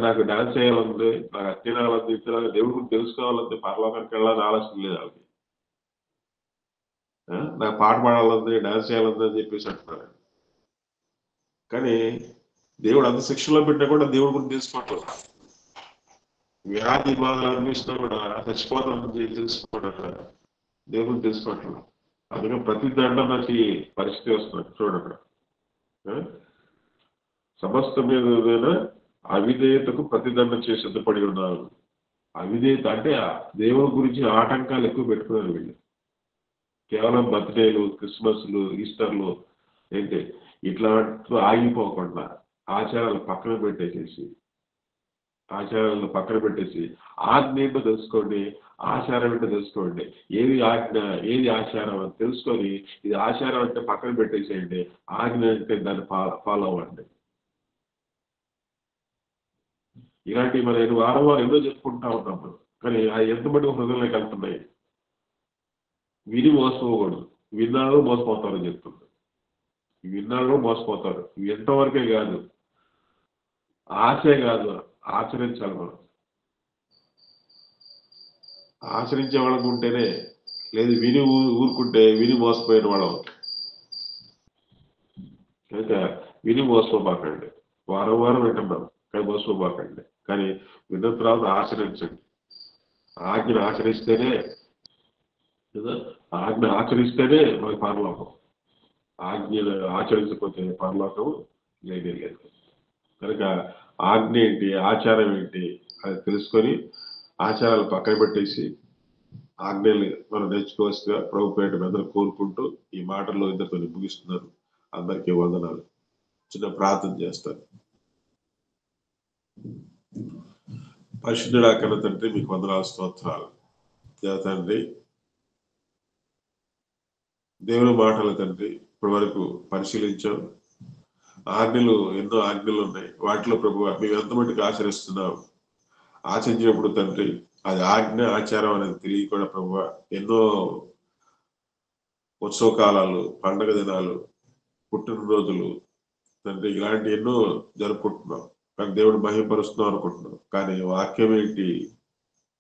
నాకు డాన్స్ చేయాలంది, నాకు తినాలంది, తినాలి, దేవుడి గురించి తెలుసుకోవాలంది, పరలోకానికి వెళ్ళాలని ఆలోచన లేదు వాళ్ళకి. నాకు పాట పాడాలంది, డాన్స్ చేయాలంది అని చెప్పేసి అంటున్నారు. కానీ దేవుడు అంత శిక్షలో పెట్టినా కూడా దేవుడి గురించి తెలుసుకోవట్లేదు. వ్యాధి బాధలు అనిపిస్తున్నా కూడా చచ్చిపోతాం తెలుసుకోవట్లేదు, దేవుడి గురించి తెలుసుకోవట్లేదు. అందుకని ప్రతి దండనకి పరిస్థితి వస్తుంది చూడండి. సమస్త మీద అవిధేయతకు ప్రతిదండ చేసి సిద్ధపడి ఉన్నారు. అవిధేయత అంటే దేవుడి గురించి ఆటంకాలు ఎక్కువ పెట్టుకున్నారు వీళ్ళు. కేవలం బర్త్డేలు, క్రిస్మస్లు, ఈస్టర్లు ఏంటి ఇట్లా ఆగిపోకుండా ఆచారాలు పక్కన పెట్టేసి ఆజ్ఞ ఏంటో తెలుసుకోండి, ఆచారం ఏంటో తెలుసుకోండి. ఏది ఆజ్ఞ, ఏది ఆచారం అని తెలుసుకొని ఇది ఆచారం అంటే పక్కన పెట్టేసేయండి, ఆజ్ఞ అంటే దాన్ని ఫాలో అవ్వండి. ఇలాంటివి మనం వారం ఎన్నో చెప్పుకుంటా ఉంటాం మనం, కానీ అది ఎంతమంది హృదయంలోకి వెళ్తున్నాయి. విని మోసపోకూడదు, విన్నాళ్ళు మోసపోతారని చెప్తుంది. విన్నాళ్ళు మోసపోతారు. ఎంతవరకే కాదు, ఆశే కాదు, ఆచరించాలి మనం. ఆచరించే వాళ్ళకు ఉంటేనే, లేదు విని ఊరుకుంటే విని మోసపోయిన వాళ్ళం. కనుక విని మోసపోబాకండి. వారం వారం వింటున్నాం కానీ మోసపోబాకండి. కానీ విన్న తర్వాత ఆచరించండి. ఆజ్ఞను ఆచరిస్తేనే కదా, ఆజ్ఞ ఆచరిస్తేనే మనకి పరలోకం. ఆజ్ఞను ఆచరించకపోతే పరలోకం లేదు. కనుక ఆజ్ఞ ఏంటి, ఆచారం ఏంటి అది తెలుసుకొని ఆచారాలు పక్కన పెట్టేసి ఆజ్ఞల్ని మనం నేర్చుకోవాల్సిన ప్రభు పేట అందరూ కోరుకుంటూ ఈ మాటల్లో ఇద్దరితో ముగిస్తున్నారు. అందరికీ వందనాలు. చిన్న ప్రార్థన చేస్తారు. పరిశుద్ధుడా కన్న తండ్రి, మీకు వందనాలు, స్తోత్రాలు. తండ్రి, దేవుని మాటల తండ్రి ఇప్పటి వరకు పరిశీలించాం. ఆజ్ఞలు, ఎన్నో ఆజ్ఞలు ఉన్నాయి. వాటిలో ప్రభు మేము ఎంత మటుకు ఆచరిస్తున్నాం. ఆచరించినప్పుడు తండ్రి అది ఆజ్ఞ ఆచారం అనేది తెలియకుండా ప్రభు ఎన్నో ఉత్సవ కాలాలు, పండగ దినాలు, పుట్టినరోజులు తండ్రి ఇలాంటి ఎన్నో జరుపుకుంటున్నాం. కానీ దేవుడు మహిమపరుస్తున్నాం అనుకుంటున్నాం. కానీ వాక్యం ఏంటి,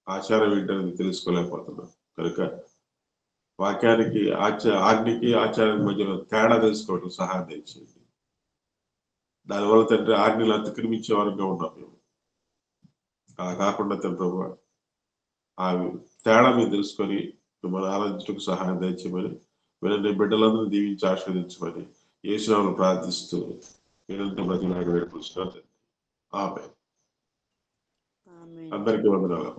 ఆచారం ఏంటి అనేది తెలుసుకోలేకపోతున్నాం. కనుక వాక్యానికి ఆజ్ఞకి ఆచారానికి మధ్యలో తేడా తెలుసుకోవడం సహాయం చేయండి. దానివల్ల తండ్రి ఆజ్ఞలు అతిక్రమించే వరంగా ఉన్నాం మేము. అలా కాకుండా తండ్రి ప్రభు ఆ తేడా మీరు తెలుసుకొని మిమ్మల్ని ఆరాధించడానికి సహాయం దయచేయమని, వీళ్ళని బిడ్డలందరూ దీవించి ఆశీర్వదించమని యేసునామములో ప్రార్థిస్తూ వీళ్ళంతా ప్రతిలాగా వేడుకుంటున్నాను. ఆమెన్. అందరికీ వందనాలు.